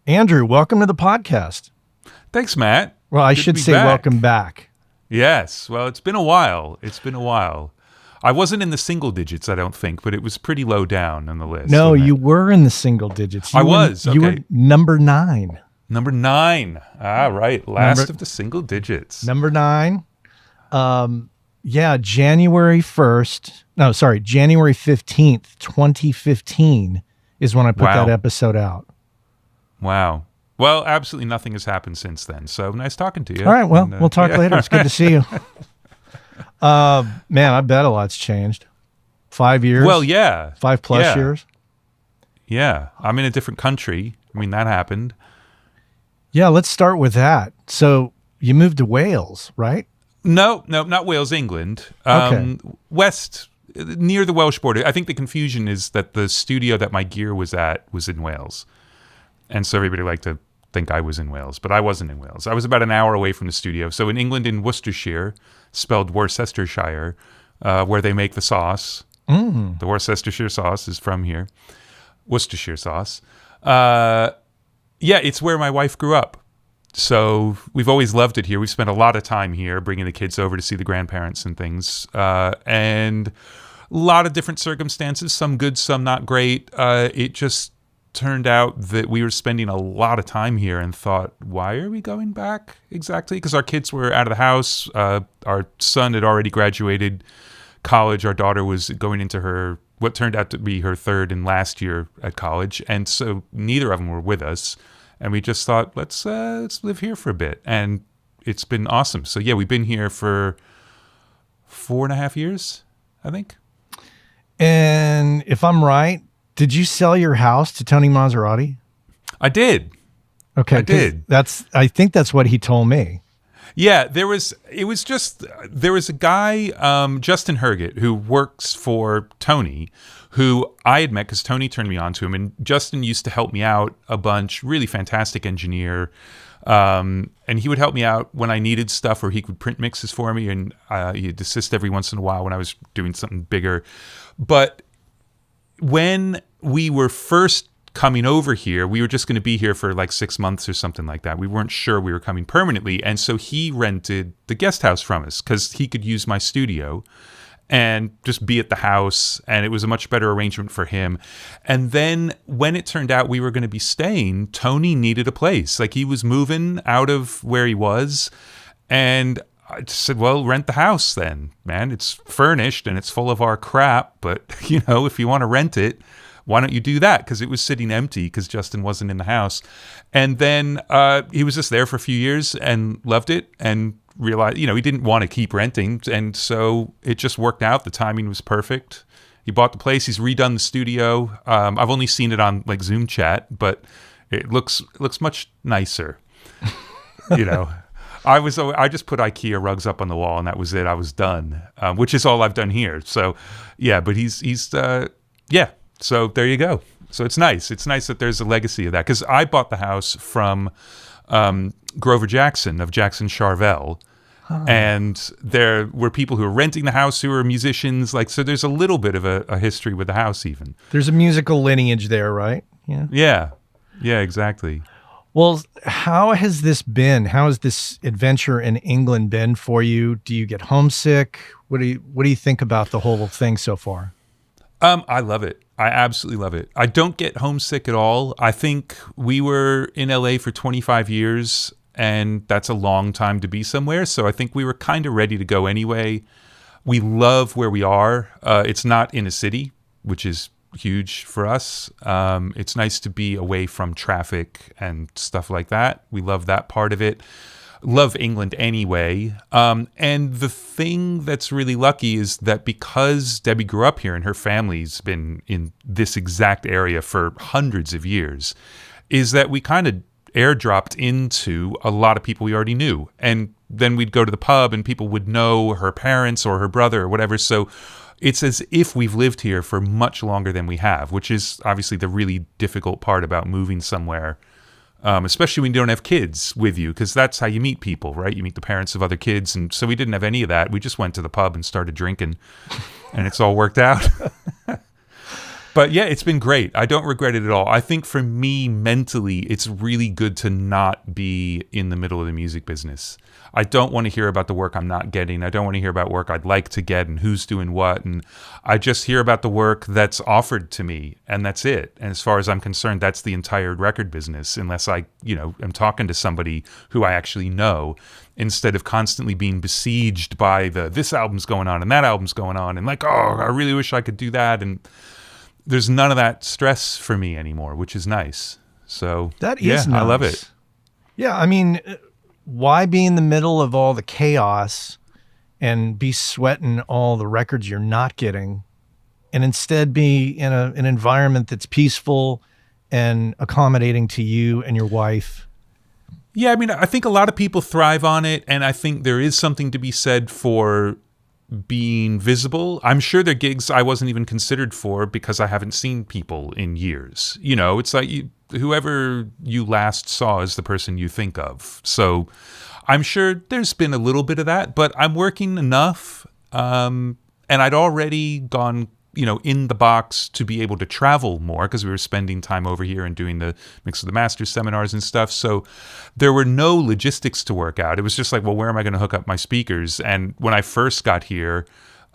Andrew, welcome to the podcast. Thanks, Matt. Well, I should say welcome back. Yes. Well, it's been a while. I wasn't in the single digits, I don't think, but it was pretty low down on the list. No, you were in the single digits. I was. You were number 9. Number 9. Ah, right. Last of the single digits. Number 9. January 15th, 2015 is when I put that episode out. Wow. Well, absolutely nothing has happened since then. So nice talking to you. All right. Well, we'll talk later. It's good to see you. Man, I bet a lot's changed. 5 years. Well, yeah. 5+ years. Yeah. I'm in a different country. I mean, that happened. Yeah. Let's start with that. So you moved to Wales, right? No, not Wales, England. Okay. West, near the Welsh border. I think the confusion is that the studio that my gear was at was in Wales. And so everybody liked to think I was in Wales, but I wasn't in Wales. I was about an hour away from the studio. So in England, in Worcestershire, spelled Worcestershire, where they make the sauce. The Worcestershire sauce is from here. Worcestershire sauce. It's where my wife grew up. So we've always loved it here. We've spent a lot of time here, bringing the kids over to see the grandparents and things. And a lot of different circumstances, some good, some not great. It just turned out that we were spending a lot of time here and thought, why are we going back exactly? Because our kids were out of the house. Our son had already graduated college. Our daughter was going into what turned out to be her third and last year at college. And so neither of them were with us. And we just thought, let's live here for a bit. And it's been awesome. So yeah, we've been here for 4.5 years, I think. And if I'm right, did you sell your house to Tony Maserati? I did. Okay. I did. I think that's what he told me. Yeah, there was a guy, Justin Herget, who works for Tony, who I had met because Tony turned me on to him. And Justin used to help me out a bunch, really fantastic engineer. And he would help me out when I needed stuff, or he could print mixes for me. And he'd assist every once in a while when I was doing something bigger. But when we were first coming over here, we were just going to be here for like 6 months or something like that. We weren't sure we were coming permanently. And so he rented the guest house from us because he could use my studio and just be at the house. And it was a much better arrangement for him. And then when it turned out we were going to be staying, Tony needed a place. Like, he was moving out of where he was. And I just said, well, rent the house then, man. It's furnished and it's full of our crap. But, if you want to rent it, why don't you do that? Because it was sitting empty because Justin wasn't in the house. And then he was just there for a few years and loved it and realized, he didn't want to keep renting. And so it just worked out. The timing was perfect. He bought the place. He's redone the studio. I've only seen it on like Zoom chat, but it looks much nicer, I just put IKEA rugs up on the wall and that was it. I was done, which is all I've done here. So, yeah, but he's So there you go. So it's nice. It's nice that there's a legacy of that because I bought the house from Grover Jackson of Jackson Charvel, and there were people who were renting the house who were musicians. So there's a little bit of a history with the house even. There's a musical lineage there, right? Yeah, exactly. Well, how has this been? How has this adventure in England been for you? Do you get homesick? What do you think about the whole thing so far? I love it. I absolutely love it. I don't get homesick at all. I think we were in LA for 25 years, and that's a long time to be somewhere. So I think we were kind of ready to go anyway. We love where we are. It's not in a city, which is huge for us. It's nice to be away from traffic and stuff like that. We love that part of it. Love England anyway. And the thing that's really lucky is that because Debbie grew up here and her family's been in this exact area for hundreds of years, is that we kind of airdropped into a lot of people we already knew. And then we'd go to the pub and people would know her parents or her brother or whatever. So it's as if we've lived here for much longer than we have, which is obviously the really difficult part about moving somewhere, especially when you don't have kids with you, because that's how you meet people, right? You meet the parents of other kids. And so we didn't have any of that. We just went to the pub and started drinking, and it's all worked out. But yeah, it's been great. I don't regret it at all. I think for me mentally, it's really good to not be in the middle of the music business. I don't want to hear about the work I'm not getting. I don't want to hear about work I'd like to get and who's doing what. And I just hear about the work that's offered to me, and that's it. And as far as I'm concerned, that's the entire record business, unless I, am talking to somebody who I actually know, instead of constantly being besieged by this album's going on and that album's going on and like, oh, I really wish I could do that. And there's none of that stress for me anymore, which is nice. So that is nice. I love it. Yeah, I mean, why be in the middle of all the chaos and be sweating all the records you're not getting, and instead be in an environment that's peaceful and accommodating to you and your wife? Yeah, I mean, I think a lot of people thrive on it, and I think there is something to be said for being visible. I'm sure there are gigs I wasn't even considered for because I haven't seen people in years. It's like whoever you last saw is the person you think of. So I'm sure there's been a little bit of that, but I'm working enough, and I'd already gone in the box to be able to travel more because we were spending time over here and doing the Mix of the Masters seminars and stuff. So there were no logistics to work out. It was just like, well, where am I going to hook up my speakers? And when I first got here,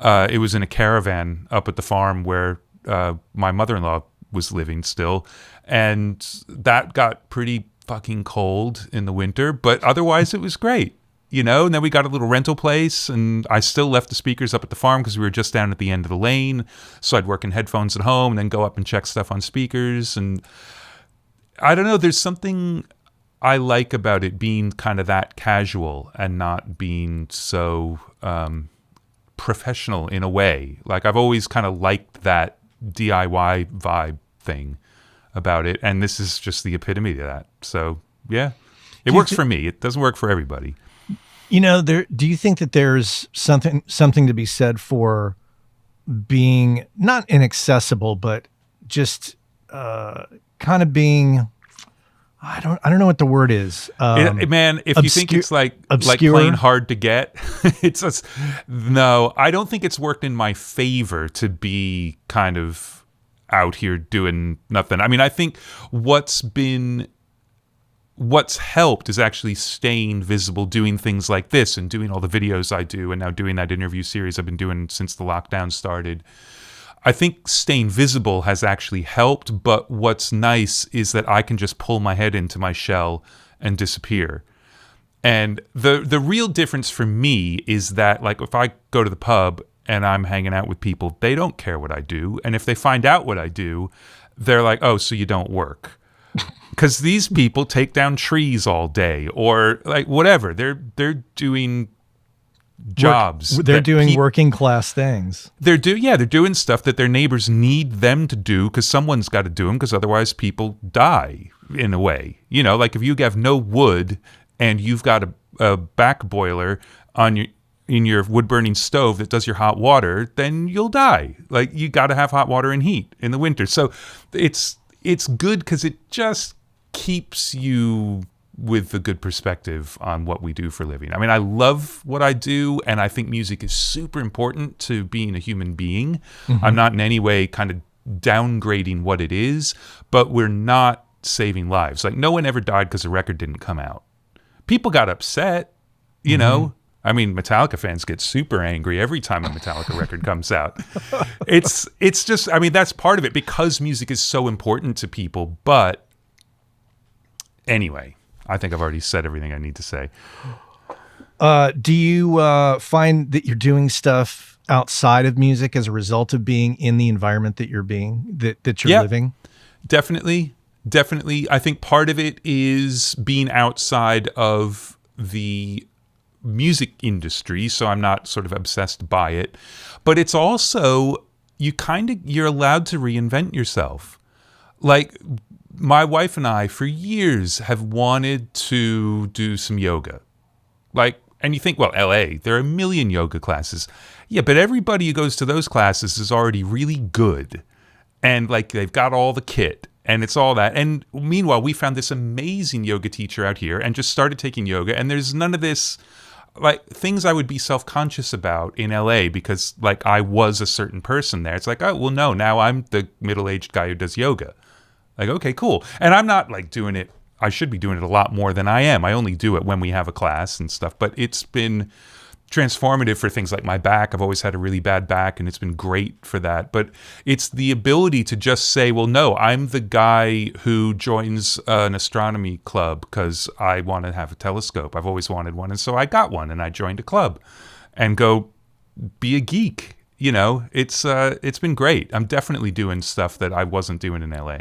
it was in a caravan up at the farm where my mother-in-law was living still. And that got pretty fucking cold in the winter, but otherwise it was great. And then we got a little rental place, and I still left the speakers up at the farm because we were just down at the end of the lane. So I'd work in headphones at home and then go up and check stuff on speakers. And I don't know, there's something I like about it being kind of that casual and not being so professional in a way. Like I've always kind of liked that DIY vibe thing about it. And this is just the epitome of that. So yeah, it works for me. It doesn't work for everybody. Do you think that there's something to be said for being not inaccessible, but just kind of being, I don't know what the word is. Man, if you think it's like playing hard to get, no, I don't think it's worked in my favor to be kind of out here doing nothing. I mean, I think what's helped is actually staying visible, doing things like this and doing all the videos I do, and now doing that interview series I've been doing since the lockdown started. I think staying visible has actually helped, but what's nice is that I can just pull my head into my shell and disappear. And the real difference for me is that, like, if I go to the pub and I'm hanging out with people, they don't care what I do. And if they find out what I do, they're like, oh, so you don't work. Because these people take down trees all day, or like whatever. They're doing jobs. They're doing working class things. They're doing stuff that their neighbors need them to do because someone's got to do them, because otherwise people die in a way. Like if you have no wood and you've got a back boiler in your wood burning stove that does your hot water, then you'll die. Like you got to have hot water and heat in the winter. So it's good because it just keeps you with a good perspective on what we do for a living. I mean, I love what I do, and I think music is super important to being a human being. Mm-hmm. I'm not in any way kind of downgrading what it is, but we're not saving lives. Like no one ever died because a record didn't come out. People got upset, you know. I mean, Metallica fans get super angry every time a Metallica record comes out. It's just, I mean, that's part of it because music is so important to people. But anyway, I think I've already said everything I need to say. Do you find that you're doing stuff outside of music as a result of being in the environment that you're living? Definitely. I think part of it is being outside of the music industry, so I'm not sort of obsessed by it. But it's also, you're allowed to reinvent yourself. Like my wife and I for years have wanted to do some yoga. Like, and you think, well, LA, there are a million yoga classes. Yeah, but everybody who goes to those classes is already really good. And like they've got all the kit and it's all that. And meanwhile, we found this amazing yoga teacher out here and just started taking yoga. And there's none of this, like things I would be self-conscious about in LA because like I was a certain person there. It's like, oh, well, no, now I'm the middle-aged guy who does yoga. Like, okay, cool. And I'm not like doing it. I should be doing it a lot more than I am. I only do it when we have a class and stuff, but it's been transformative for things like my back. I've always had a really bad back, and it's been great for that. But it's the ability to just say, well, no, I'm the guy who joins an astronomy club because I want to have a telescope. I've always wanted one, and so I got one, and I joined a club and go be a geek. You know, it's been great. I'm definitely doing stuff that I wasn't doing in LA.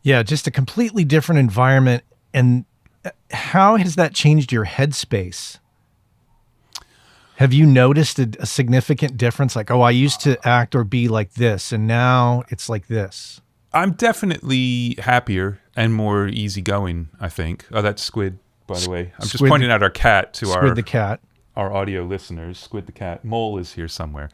Yeah, just a completely different environment. And how has that changed your headspace? Have you noticed a significant difference? Like, oh, I used to act or be like this, and now it's like this. I'm definitely happier and more easygoing, I think. Oh, that's Squid, by the way. I'm just pointing out our cat to Squid the Cat. Our audio listeners. Squid the Cat. Mole is here somewhere.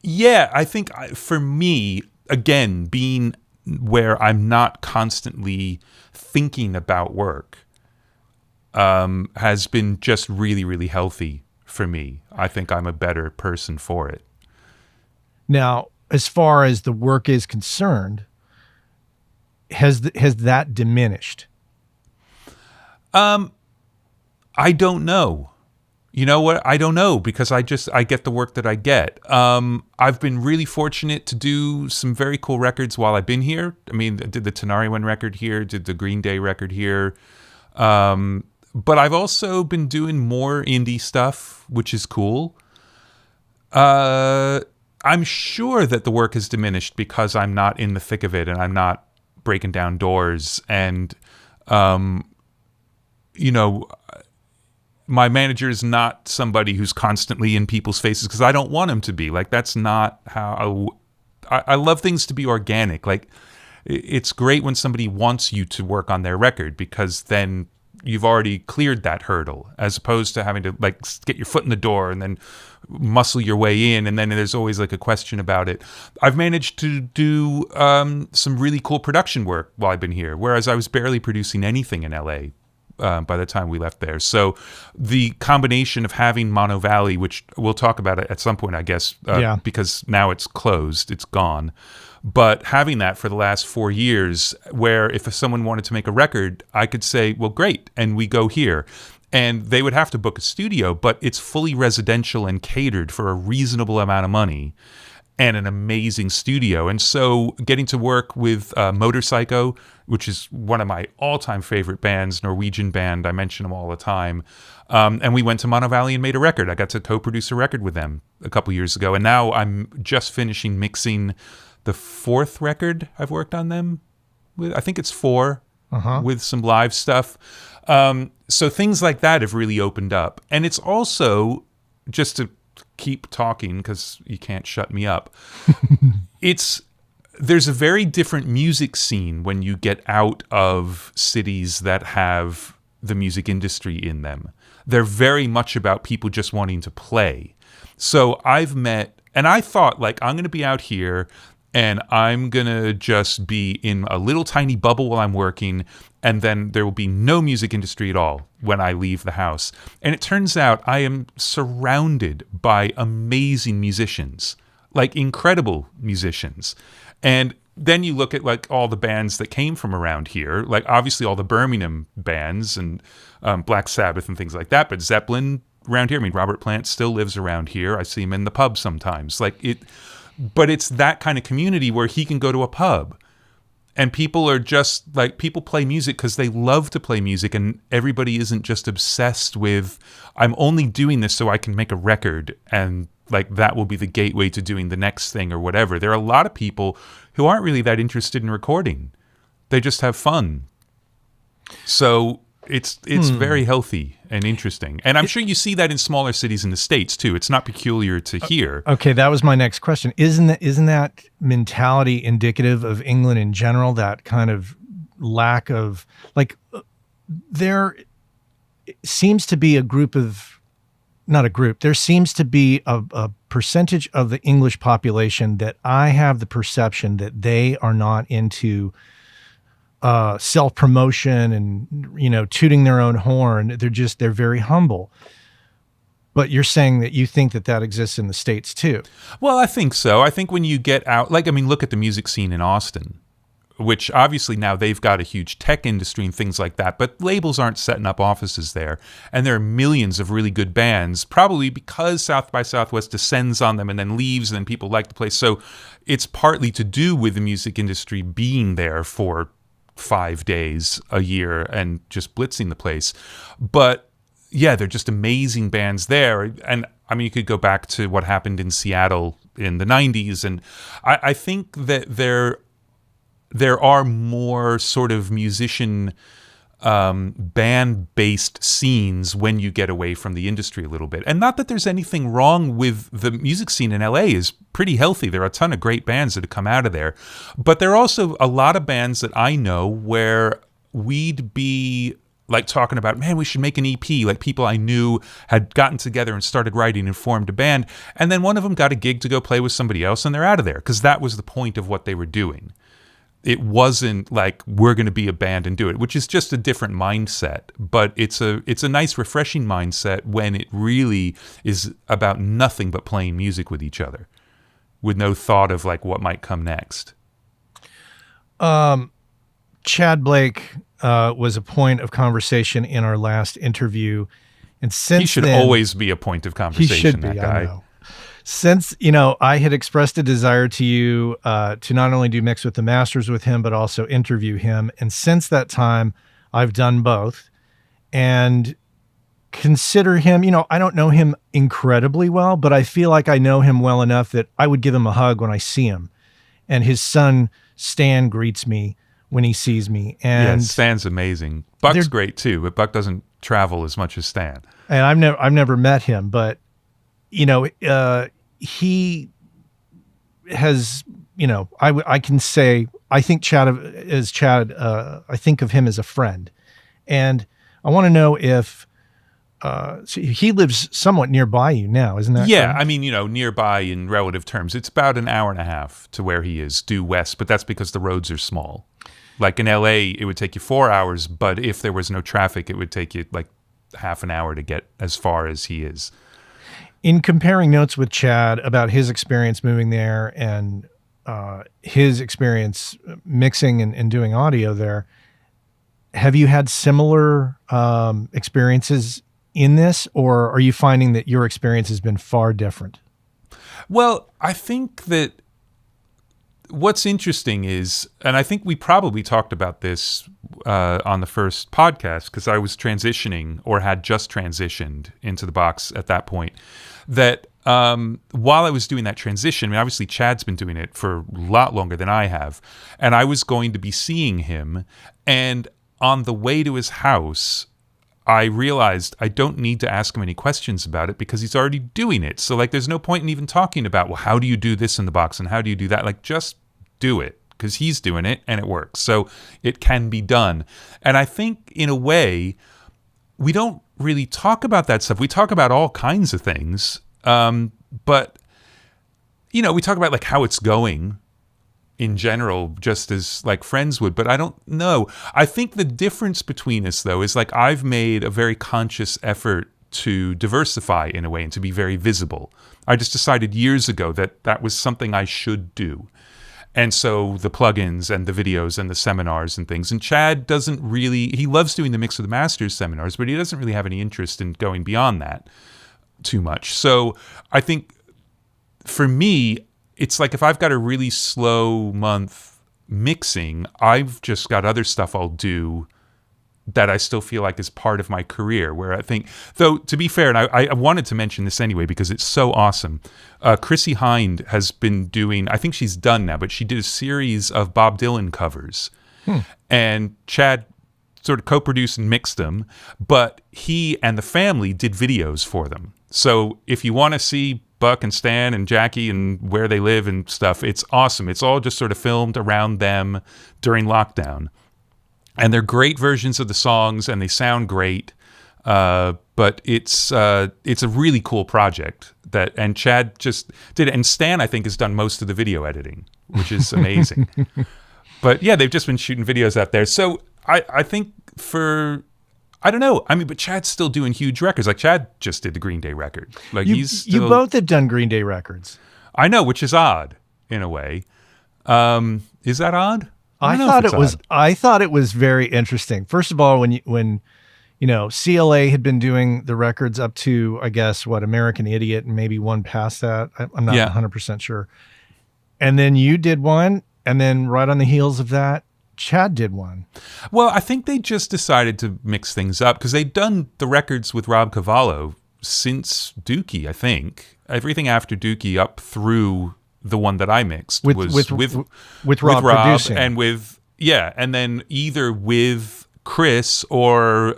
Yeah, I think for me, again, being where I'm not constantly thinking about work has been just really, really healthy for me. I think I'm a better person for it. Now, as far as the work is concerned, has that diminished? I don't know. You know what? I don't know because I get the work that I get. I've been really fortunate to do some very cool records while I've been here. I mean, I did the Tenari One record here, did the Green Day record here. But I've also been doing more indie stuff, which is cool. I'm sure that the work has diminished because I'm not in the thick of it and I'm not breaking down doors. And, you know, my manager is not somebody who's constantly in people's faces because I don't want him to be. Like, that's not how I love things to be organic. Like, it's great when somebody wants you to work on their record because then you've already cleared that hurdle, as opposed to having to like get your foot in the door and then muscle your way in, and then there's always like a question about it. I've managed to do some really cool production work while I've been here, whereas I was barely producing anything in LA by the time we left there. So the combination of having Monnnow Valley, which we'll talk about it at some point, I guess, because now it's closed, it's gone. But having that for the last 4 years, where if someone wanted to make a record, I could say, well, great, and we go here. And they would have to book a studio, but it's fully residential and catered for a reasonable amount of money and an amazing studio. And so getting to work with Motorpsycho, which is one of my all-time favorite bands, Norwegian band, I mention them all the time. And we went to Monnnow Valley and made a record. I got to co-produce a record with them a couple years ago. And now I'm just finishing mixing the 4th record I've worked on them with. I think it's 4 with some live stuff. So things like that have really opened up. And it's also, just to keep talking because you can't shut me up, there's a very different music scene when you get out of cities that have the music industry in them. They're very much about people just wanting to play. So I've met, and I thought, like, I'm going to be out here and I'm going to just be in a little tiny bubble while I'm working, and then there will be no music industry at all when I leave the house. And it turns out I am surrounded by amazing musicians, like incredible musicians. And then you look at like all the bands that came from around here, like obviously all the Birmingham bands and Black Sabbath and things like that, but Zeppelin around here. I mean, Robert Plant still lives around here. I see him in the pub sometimes. But it's that kind of community where he can go to a pub and people are just like, people play music because they love to play music, and everybody isn't just obsessed with, I'm only doing this so I can make a record and like that will be the gateway to doing the next thing or whatever. There are a lot of people who aren't really that interested in recording. They just have fun. So it's very healthy and interesting. And I'm sure you see that in smaller cities in the States too. It's not peculiar to here. Okay, that was my next question. Isn't that mentality indicative of England in general, that kind of lack of, like, there seems to be there seems to be a percentage of the English population that I have the perception that they are not into self-promotion and, tooting their own horn. They're very humble. But you're saying that you think that exists in the States too. Well, I think so. I think when you get out, look at the music scene in Austin, which obviously now they've got a huge tech industry and things like that, but labels aren't setting up offices there. And there are millions of really good bands, probably because South by Southwest descends on them and then leaves, and then people like the place. So it's partly to do with the music industry being there for 5 days a year and just blitzing the place. But yeah, they're just amazing bands there. And I mean, you could go back to what happened in Seattle in the 90s. And I think that there are more sort of musician band-based scenes when you get away from the industry a little bit. And not that there's anything wrong with the music scene in LA is pretty healthy. There are a ton of great bands that have come out of there. But there are also a lot of bands that I know where we'd be like talking about, man, we should make an EP. Like people I knew had gotten together and started writing and formed a band. And then one of them got a gig to go play with somebody else and they're out of there because that was the point of what they were doing. It wasn't like we're going to be a band and do it, which is just a different mindset. But it's a nice, refreshing mindset when it really is about nothing but playing music with each other with no thought of like what might come next. Tchad Blake was a point of conversation in our last interview. And since he should then, always be a point of conversation, he should be, that guy. I know. Since, I had expressed a desire to you to not only do Mix with the Masters with him, but also interview him. And since that time, I've done both. And consider him, I don't know him incredibly well, but I feel like I know him well enough that I would give him a hug when I see him. And his son, Stan, greets me when he sees me. And yeah, Stan's amazing. Buck's great too, but Buck doesn't travel as much as Stan. And I've never met him, but he has, I can say, I think Tchad, I think of him as a friend. And I want to know if, so he lives somewhat nearby you now, isn't that? Yeah, correct? I mean, nearby in relative terms. It's about an hour and a half to where he is, due west, but that's because the roads are small. Like in LA, it would take you 4 hours, but if there was no traffic, it would take you like half an hour to get as far as he is. In comparing notes with Tchad about his experience moving there and his experience mixing and doing audio there, have you had similar experiences in this, or are you finding that your experience has been far different? Well, I think that what's interesting is, and I think we probably talked about this on the first podcast because I was transitioning or had just transitioned into the box at that point, that while I was doing that transition, I mean, obviously Chad's been doing it for a lot longer than I have, and I was going to be seeing him, and on the way to his house, I realized I don't need to ask him any questions about it because he's already doing it. So like, there's no point in even talking about, well, how do you do this in the box and how do you do that? Like, just do it because he's doing it and it works. So it can be done. And I think in a way, we don't really talk about that stuff. We talk about all kinds of things. But, we talk about like how it's going in general, just as like friends would, but I don't know. I think the difference between us though is like I've made a very conscious effort to diversify in a way and to be very visible. I just decided years ago that that was something I should do. And so the plugins and the videos and the seminars and things. And Tchad doesn't really, he loves doing the Mix of the Masters seminars, but he doesn't really have any interest in going beyond that too much. So I think for me, it's like if I've got a really slow month mixing, I've just got other stuff I'll do that I still feel like is part of my career, where I think, though, to be fair, and I wanted to mention this anyway because it's so awesome, Chrissie Hynde has been doing, I think she's done now, but she did a series of Bob Dylan covers. And Tchad sort of co-produced and mixed them, but he and the family did videos for them. So if you want to see Buck and Stan and Jackie and where they live and stuff, it's awesome. It's all just sort of filmed around them during lockdown. And they're great versions of the songs and they sound great. But it's a really cool project and Tchad just did it. And Stan, I think, has done most of the video editing, which is amazing. But yeah, they've just been shooting videos out there. So I think I don't know. I mean, but Chad's still doing huge records. Like Chad just did the Green Day record. Like You, he's you still, both have done Green Day records. I know, which is odd in a way. Is that odd? I thought it was very interesting. First of all, when CLA had been doing the records up to, I guess, American Idiot, and maybe one past that. I'm not 100% sure. And then you did one, and then right on the heels of that, Chad did one. Well, I think they just decided to mix things up because they'd done the records with Rob Cavallo since Dookie, I think. Everything after Dookie up through the one that I mixed was with Rob producing. And and then either with Chris or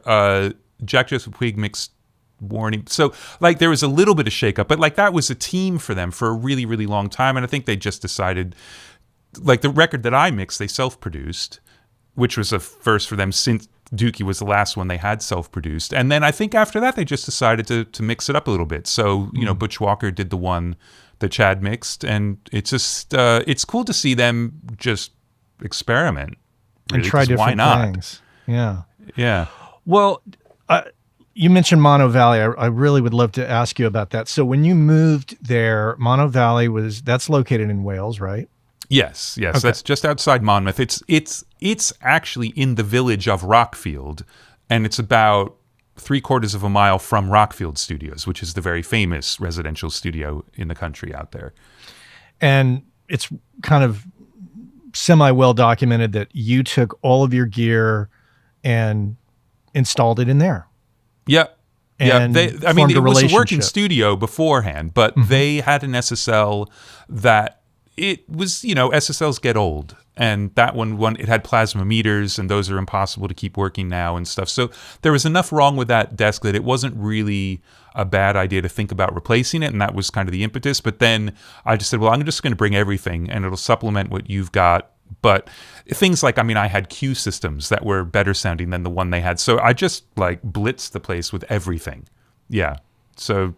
Jack Joseph Puig mixed Warning. So like there was a little bit of shakeup, but like that was a team for them for a really, really long time. And I think they just decided, like the record that I mixed, they self-produced, which was a first for them since Dookie was the last one they had self-produced. And then I think after that, they just decided to mix it up a little bit. So, Butch Walker did the one that Chad mixed, and it's just, it's cool to see them just experiment. Really, and try different things. Yeah. Yeah. Well, you mentioned Monnnow Valley. I really would love to ask you about that. So when you moved there, Monnnow Valley that's located in Wales, right? Yes. Okay. That's just outside Monmouth. It's actually in the village of Rockfield, and it's about 3/4 of a mile from Rockfield Studios, which is the very famous residential studio in the country out there. And it's kind of semi-well documented that you took all of your gear and installed it in there. Yeah. And it was a working studio beforehand, but they had an SSL that it was, SSLs get old. And that one, it had plasma meters, and those are impossible to keep working now and stuff. So there was enough wrong with that desk that it wasn't really a bad idea to think about replacing it, and that was kind of the impetus. But then I just said, well, I'm just going to bring everything, and it'll supplement what you've got. But things like, I had Q systems that were better sounding than the one they had. So I just blitzed the place with everything. Yeah. So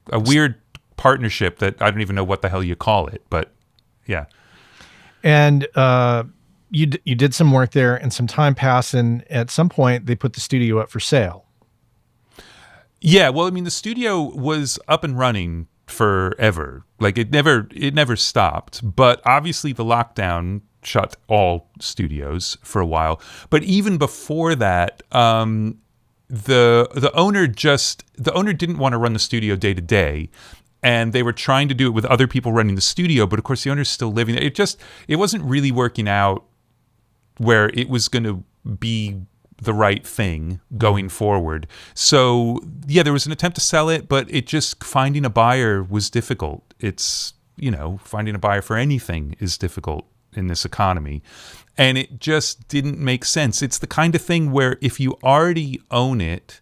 a weird partnership that I don't even know what the hell you call it, but yeah. And you did some work there, and some time passed, and at some point they put the studio up for sale. Yeah, well, the studio was up and running forever. Like it never stopped. But obviously the lockdown shut all studios for a while. But even before that, the owner didn't want to run the studio day to day. And they were trying to do it with other people running the studio, but of course the owner's still living there. It wasn't really working out where it was going to be the right thing going forward. So yeah, there was an attempt to sell it, but finding a buyer was difficult. It's, finding a buyer for anything is difficult in this economy. And it just didn't make sense. It's the kind of thing where if you already own it,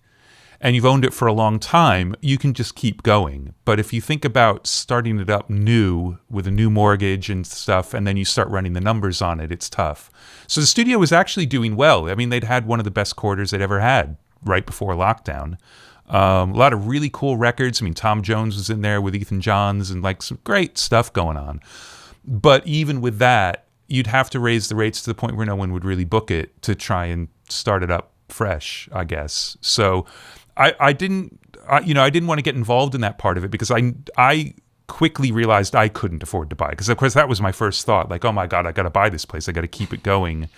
and you've owned it for a long time, you can just keep going. But if you think about starting it up new with a new mortgage and stuff, and then you start running the numbers on it, it's tough. So the studio was actually doing well. They'd had one of the best quarters they'd ever had right before lockdown. A lot of really cool records. Tom Jones was in there with Ethan Johns and some great stuff going on. But even with that, you'd have to raise the rates to the point where no one would really book it to try and start it up fresh, I guess. So I didn't want to get involved in that part of it because I quickly realized I couldn't afford to buy it. Because of course that was my first thought, oh my God, I got to buy this place. I got to keep it going.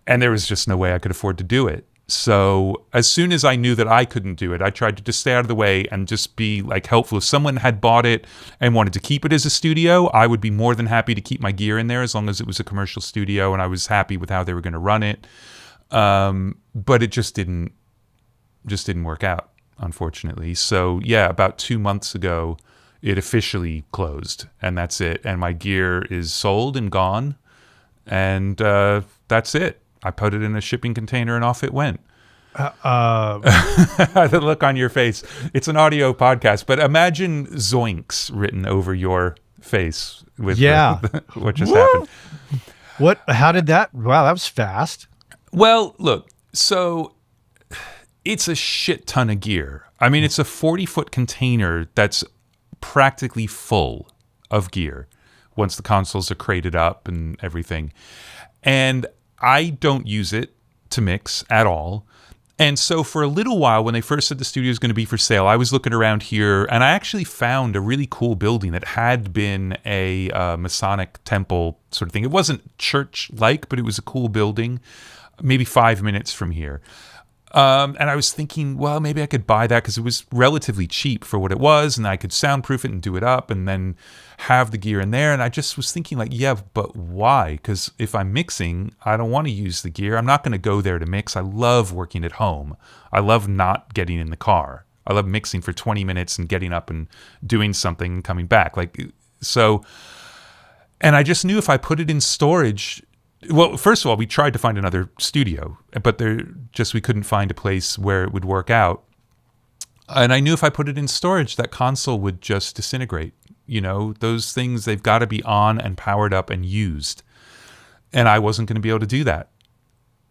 And there was just no way I could afford to do it. So as soon as I knew that I couldn't do it, I tried to just stay out of the way and just be helpful. If someone had bought it and wanted to keep it as a studio, I would be more than happy to keep my gear in there as long as it was a commercial studio and I was happy with how they were going to run it. But it just didn't work out, unfortunately. So yeah, about 2 months ago, it officially closed, and that's it. And my gear is sold and gone, and that's it. I put it in a shipping container, and off it went. The look on your face. It's an audio podcast, but imagine zoinks written over your face with what just happened. How did that? Wow, that was fast. Well, look, so it's a shit ton of gear. It's a 40-foot container that's practically full of gear. once the consoles are crated up and everything. And I don't use it to mix at all. And so for a little while, when they first said the studio was going to be for sale, I was looking around here, and I actually found a really cool building that had been a Masonic temple sort of thing. It wasn't church-like, but it was a cool building, maybe 5 minutes from here. And I was thinking, well, maybe I could buy that because it was relatively cheap for what it was, and I could soundproof it and do it up and then have the gear in there. And I just was thinking, like, yeah, but why? Because if I'm mixing, I don't want to use the gear. I'm not going to go there to mix. I love working at home. I love not getting in the car. I love mixing for 20 minutes and getting up and doing something and coming back. So, and I just knew if I put it in storage. Well, first of all, we tried to find another studio, but we couldn't find a place where it would work out. And I knew if I put it in storage, that console would just disintegrate. Those things, they've got to be on and powered up and used. And I wasn't going to be able to do that.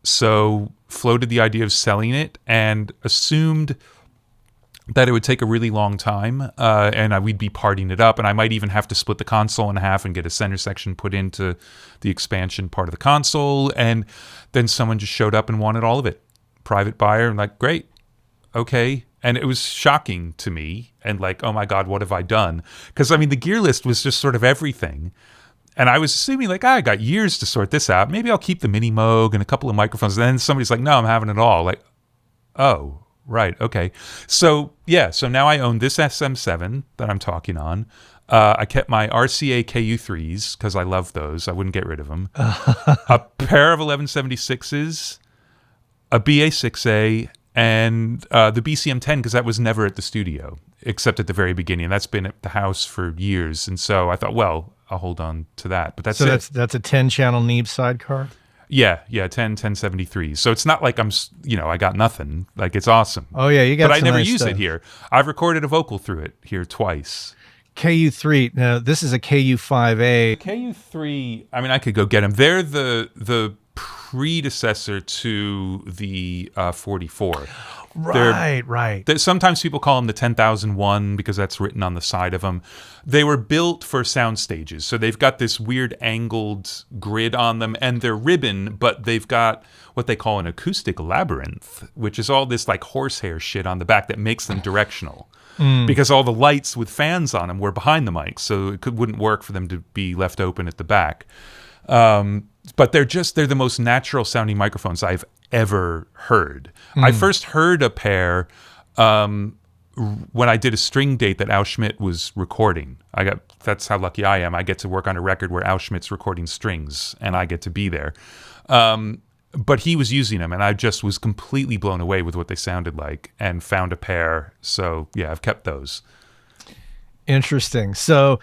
So floated the idea of selling it and assumed that it would take a really long time, and we'd be parting it up, and I might even have to split the console in half and get a center section put into the expansion part of the console, and then someone just showed up and wanted all of it. Private buyer, and like, great, okay. And it was shocking to me, and like, oh my God, what have I done? Because, I mean, the gear list was just sort of everything, and I was assuming, like, I got years to sort this out. Maybe I'll keep the Mini Moog and a couple of microphones, and then somebody's like, no, I'm having it all. Like, oh, right. Okay. So now I own this SM7 that I'm talking on. I kept my RCA KU3s because I love those. I wouldn't get rid of them. A pair of 1176s, a BA6A, and the BCM10 because that was never at the studio except at the very beginning. That's been at the house for years. And so I thought, well, I'll hold on to that. But that's it. That's a 10-channel Neeb sidecar? Yeah, 1073. So it's not like I got nothing. Like, it's awesome. Oh yeah, you got. But some I never nice use stuff. it here. I've recorded a vocal through it here twice. KU3. Now this is a KU5A. KU3. I mean, I could go get them. They're the predecessor to the 44. Right. Sometimes people call them the 10,001 because that's written on the side of them. They were built for sound stages. So they've got this weird angled grid on them, and they're ribbon, but they've got what they call an acoustic labyrinth, which is all this like horsehair shit on the back that makes them directional. Because all the lights with fans on them were behind the mics, so it wouldn't work for them to be left open at the back. But they're the most natural sounding microphones I've ever heard. I first heard a pair when I did a string date that Al Schmidt was recording. That's how lucky I am. I get to work on a record where Al Schmidt's recording strings, and I get to be there. But he was using them, and I just was completely blown away with what they sounded like, and found a pair. So yeah, I've kept those. Interesting. So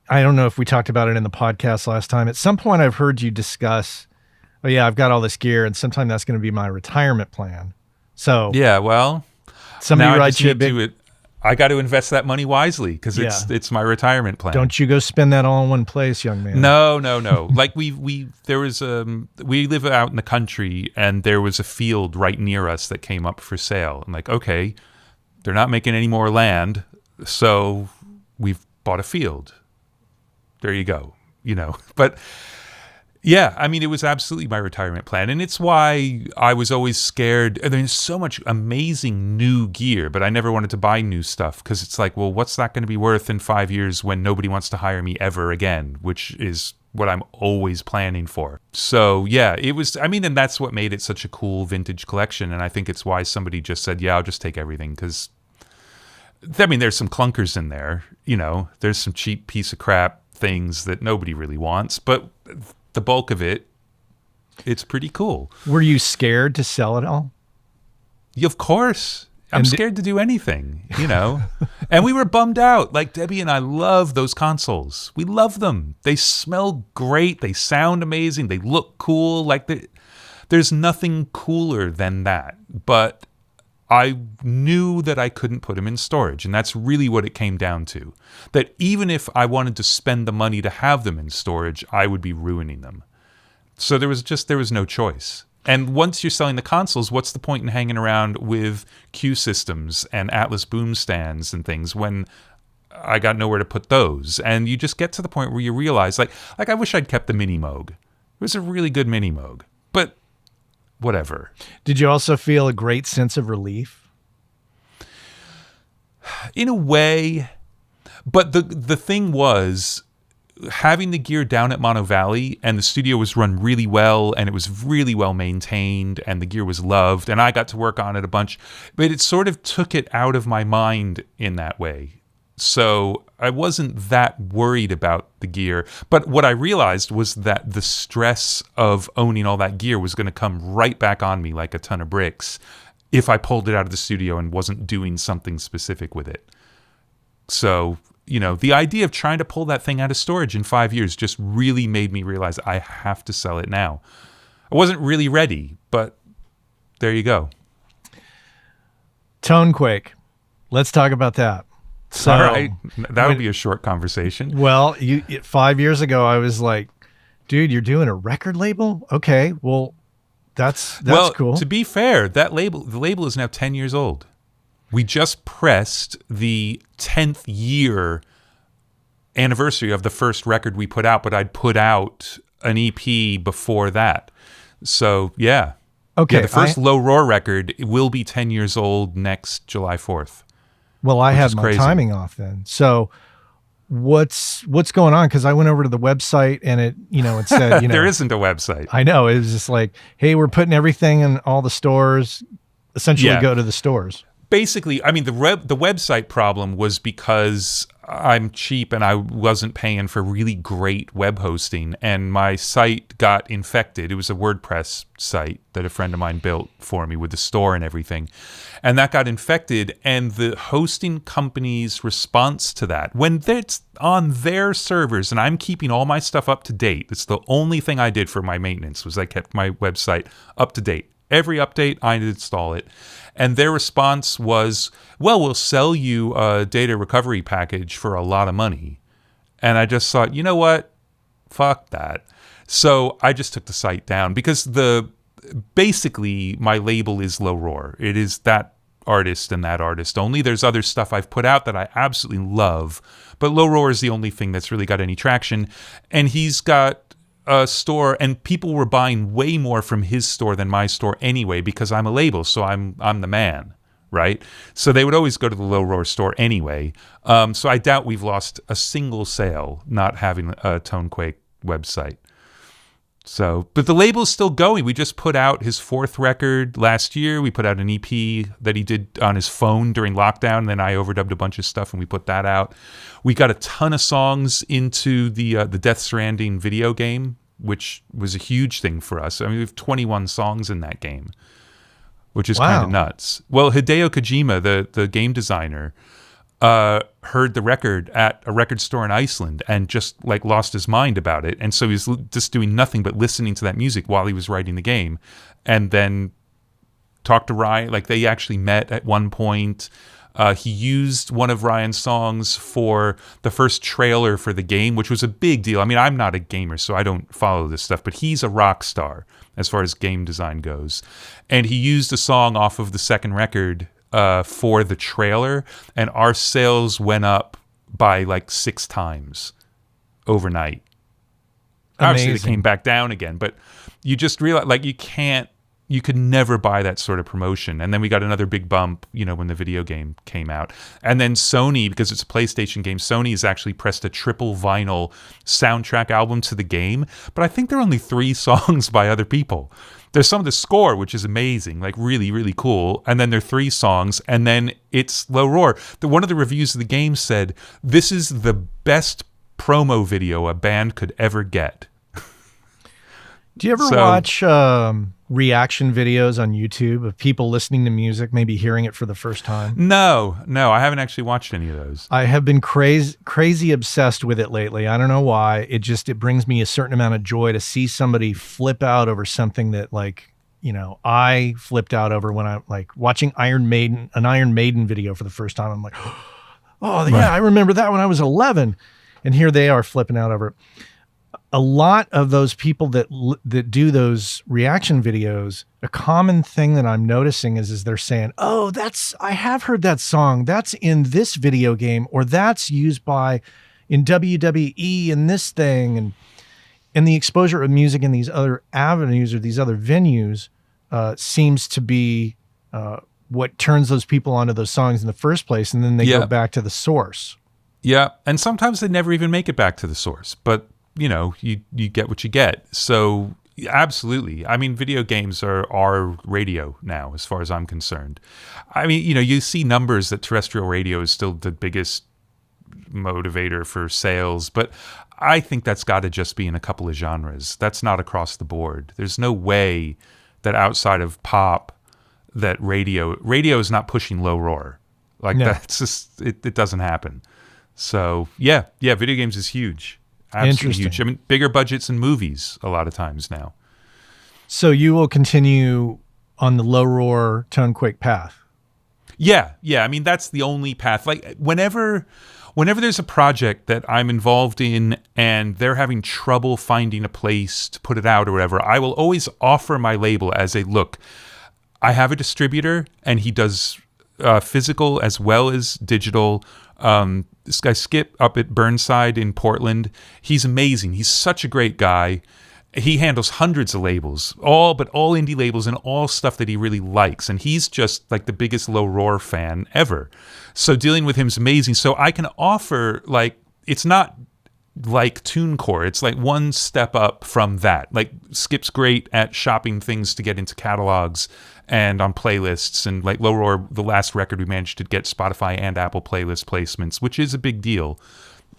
I don't know if we talked about it in the podcast last time. At some point I've heard you discuss, oh yeah, I've got all this gear, and sometime that's going to be my retirement plan. So yeah, well, somebody writes you a big... I got to invest that money wisely because it's my retirement plan. Don't you go spend that all in one place, young man. No. Like we live out in the country, and there was a field right near us that came up for sale. I'm like, okay, they're not making any more land, so we've bought a field. There you go. But yeah, I mean, it was absolutely my retirement plan, and it's why I was always scared. And there's so much amazing new gear, but I never wanted to buy new stuff because it's like, well, what's that going to be worth in 5 years when nobody wants to hire me ever again, which is what I'm always planning for. So yeah, it was, I mean, and that's what made it such a cool vintage collection. And I think it's why somebody just said, yeah, I'll just take everything, because I mean, there's some clunkers in there, there's some cheap piece of crap things that nobody really wants, but the bulk of it's pretty cool. Were you scared to sell it all? Of course. I'm scared to do anything, And we were bummed out. Like, Debbie and I love those consoles. We love them. They smell great. They sound amazing. They look cool. Like, there's nothing cooler than that. But I knew that I couldn't put them in storage, and that's really what it came down to. That even if I wanted to spend the money to have them in storage, I would be ruining them. So there was no choice. And once you're selling the consoles, what's the point in hanging around with Q systems and Atlas boom stands and things when I got nowhere to put those. And you just get to the point where you realize, like I wish I'd kept the Mini Moog. It was a really good Mini Moog, but whatever. Did you also feel a great sense of relief? In a way, but the thing was, having the gear down at Monnnow Valley, and the studio was run really well, and it was really well maintained, and the gear was loved, and I got to work on it a bunch, but it sort of took it out of my mind in that way. So I wasn't that worried about the gear. But what I realized was that the stress of owning all that gear was going to come right back on me like a ton of bricks if I pulled it out of the studio and wasn't doing something specific with it. So, the idea of trying to pull that thing out of storage in 5 years just really made me realize I have to sell it now. I wasn't really ready, but there you go. Tonequake. Let's talk about that. So, all right. That would be a short conversation. Well, 5 years ago, I was like, dude, you're doing a record label? Okay, well, that's cool. To be fair, the label is now 10 years old. We just pressed the 10th year anniversary of the first record we put out, but I'd put out an EP before that. So, yeah. Okay. Yeah, the first Low Roar record will be 10 years old next July 4th. Well, I had my timing off then. So what's going on? Because I went over to the website and it said, there isn't a website. I know. It was just like, hey, we're putting everything in all the stores. Essentially, go to the stores. Basically, I mean, the website problem was because I'm cheap and I wasn't paying for really great web hosting, and my site got infected. It was a WordPress site that a friend of mine built for me with the store and everything, and that got infected. And the hosting company's response to that, when it's on their servers and I'm keeping all my stuff up to date, it's the only thing I did for my maintenance was I kept my website up to date. Every update, I'd install it. And their response was, well, we'll sell you a data recovery package for a lot of money. And I just thought, you know what? Fuck that. So I just took the site down because basically my label is Low Roar. It is that artist and that artist only. There's other stuff I've put out that I absolutely love, but Low Roar is the only thing that's really got any traction. And he's got a store, and people were buying way more from his store than my store anyway because I'm a label, so I'm the man, right? So they would always go to the Low Roar store anyway. So I doubt we've lost a single sale not having a Tonequake website. So, but the label's still going. We just put out his 4th record last year. We put out an EP that he did on his phone during lockdown. And then I overdubbed a bunch of stuff and we put that out. We got a ton of songs into the Death Stranding video game, which was a huge thing for us. I mean, we have 21 songs in that game, which is kind of nuts. Well, Hideo Kojima, the game designer, heard the record at a record store in Iceland and just like lost his mind about it. And so he was just doing nothing but listening to that music while he was writing the game, and then talked to Ryan. Like they actually met at one point. He used one of Ryan's songs for the first trailer for the game, which was a big deal. I mean, I'm not a gamer, so I don't follow this stuff, but he's a rock star as far as game design goes. And he used a song off of the second record for the trailer, and our sales went up by like 6 times overnight. Obviously, they came back down again, but you just realize like you could never buy that sort of promotion. And then we got another big bump, when the video game came out. And then Sony, because it's a PlayStation game, Sony has actually pressed a triple vinyl soundtrack album to the game. But I think there are only 3 songs by other people. There's some of the score, which is amazing, like really, really cool. And then there are 3 songs, and then it's Low Roar. One of the reviews of the game said, this is the best promo video a band could ever get. Do you ever watch reaction videos on YouTube of people listening to music, maybe hearing it for the first time? No, I haven't actually watched any of those. I have been crazy obsessed with it lately. I don't know why. It brings me a certain amount of joy to see somebody flip out over something that I flipped out over when I like watching an Iron Maiden video for the first time. I'm like, oh yeah, I remember that when I was 11. And here they are flipping out over it. a lot of those people that do those reaction videos, a common thing that I'm noticing is they're saying, "Oh, I have heard that song. That's in this video game, or that's used in WWE in this thing." And the exposure of music in these other avenues or these other venues seems to be what turns those people onto those songs in the first place, and then they go back to the source. Yeah, and sometimes they never even make it back to the source, but you get what you get. So absolutely. I mean, video games are radio now, as far as I'm concerned. I mean, you see numbers that terrestrial radio is still the biggest motivator for sales, but I think that's got to just be in a couple of genres. That's not across the board. There's no way that outside of pop that radio is not pushing low roar. Like that's just, it doesn't happen. So yeah, video games is huge. Absolutely huge. I mean, bigger budgets in movies a lot of times now. So you will continue on the low roar tonequake path. Yeah. I mean, that's the only path. Like whenever there's a project that I'm involved in and they're having trouble finding a place to put it out or whatever, I will always offer my label as a look. I have a distributor and he does physical as well as digital. This guy Skip up at Burnside in Portland, he's amazing. He's such a great guy. He handles hundreds of labels, all indie labels and all stuff that he really likes. And he's just like the biggest low roar fan ever. So dealing with him is amazing. So I can offer, like, it's not like TuneCore. It's like one step up from that. Like Skip's great at shopping things to get into catalogs and on playlists, and like Low Roar, the last record we managed to get Spotify and Apple playlist placements, which is a big deal,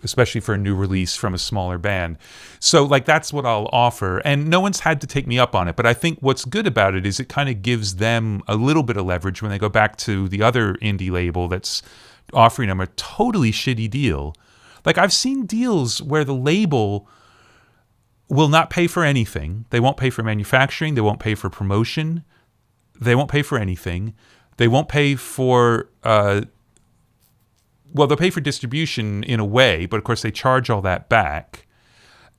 especially for a new release from a smaller band. So like that's what I'll offer, and no one's had to take me up on it, but I think what's good about it is it kind of gives them a little bit of leverage when they go back to the other indie label that's offering them a totally shitty deal. Like I've seen deals where the label will not pay for anything. They won't pay for manufacturing. They won't pay for promotion. They won't pay for anything. They won't pay for, they'll pay for distribution in a way, but of course they charge all that back.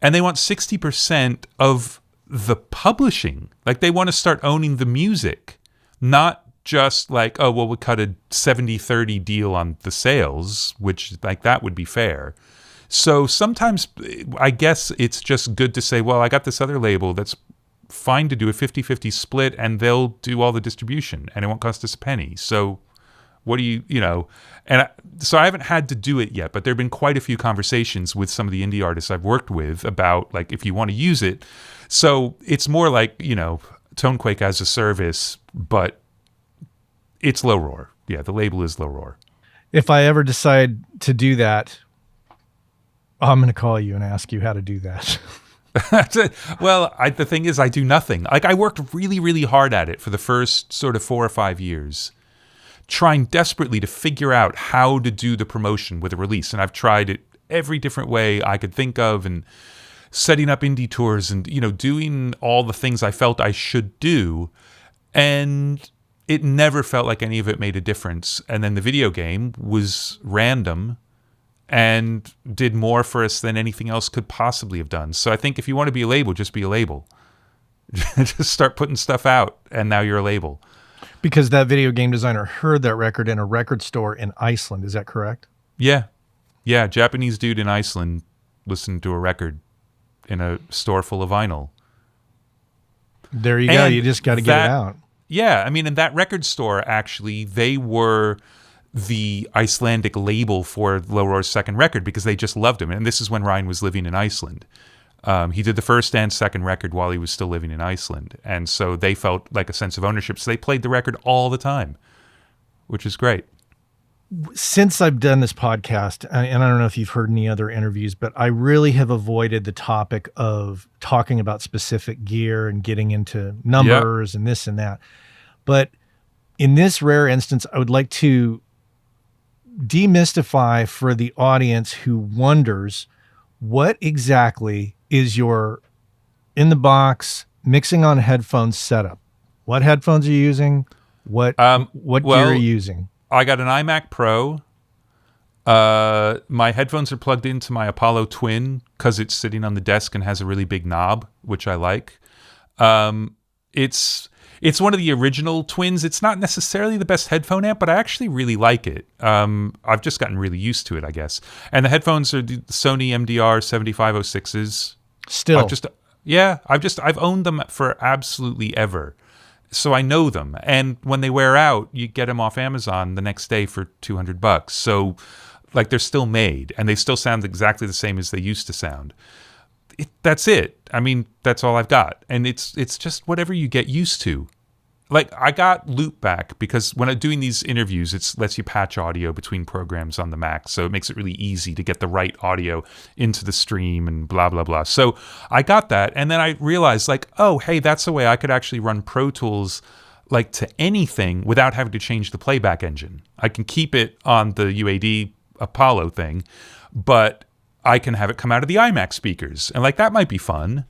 And they want 60% of the publishing. Like they want to start owning the music, not just like, oh, well, we cut a 70-30 deal on the sales, which like that would be fair. So sometimes I guess it's just good to say, well, I got this other label that's fine to do a 50-50 split and they'll do all the distribution and it won't cost us a penny. So what do so I haven't had to do it yet, but there have been quite a few conversations with some of the indie artists I've worked with about like, if you want to use it. So it's more like, Tonequake as a service, but it's low roar. Yeah, the label is low roar. If I ever decide to do that, I'm going to call you and ask you how to do that. Well, the thing is, I do nothing. Like I worked really, really hard at it for the first sort of 4 or 5 years, trying desperately to figure out how to do the promotion with a release. And I've tried it every different way I could think of, and setting up indie tours and, doing all the things I felt I should do. And it never felt like any of it made a difference. And then the video game was random and did more for us than anything else could possibly have done. So I think if you want to be a label, just be a label. Just start putting stuff out, and now you're a label. Because that video game designer heard that record in a record store in Iceland. Is that correct? Yeah. Yeah, Japanese dude in Iceland listened to a record in a store full of vinyl. There you go. You just got to get it out. Yeah, I mean, in that record store, actually, they were the Icelandic label for Low Roar's second record because they just loved him. And this is when Ryan was living in Iceland. He did the first and second record while he was still living in Iceland. And so they felt like a sense of ownership. So they played the record all the time, which is great. Since I've done this podcast, and I don't know if you've heard any other interviews, but I really have avoided the topic of talking about specific gear and getting into numbers and this and that. But in this rare instance, I would like to demystify for the audience who wonders what exactly is your in the box mixing on headphones setup. What headphones are you using? What gear are you using? I got an iMac Pro. My headphones are plugged into my Apollo Twin because it's sitting on the desk and has a really big knob, which I like. It's one of the original Twins. It's not necessarily the best headphone amp, but I actually really like it. I've just gotten really used to it, I guess. And the headphones are the Sony MDR 7506s. Still. I've owned them for absolutely ever. So I know them. And when they wear out, you get them off Amazon the next day for $200. So like they're still made and they still sound exactly the same as they used to sound. That's it. I mean, that's all I've got. And it's just whatever you get used to. Like I got Loopback because when I'm doing these interviews, it lets you patch audio between programs on the Mac. So it makes it really easy to get the right audio into the stream and blah, blah, blah. So I got that. And then I realized like, oh, hey, that's a way I could actually run Pro Tools like to anything without having to change the playback engine. I can keep it on the UAD Apollo thing, but I can have it come out of the iMac speakers. And like that might be fun.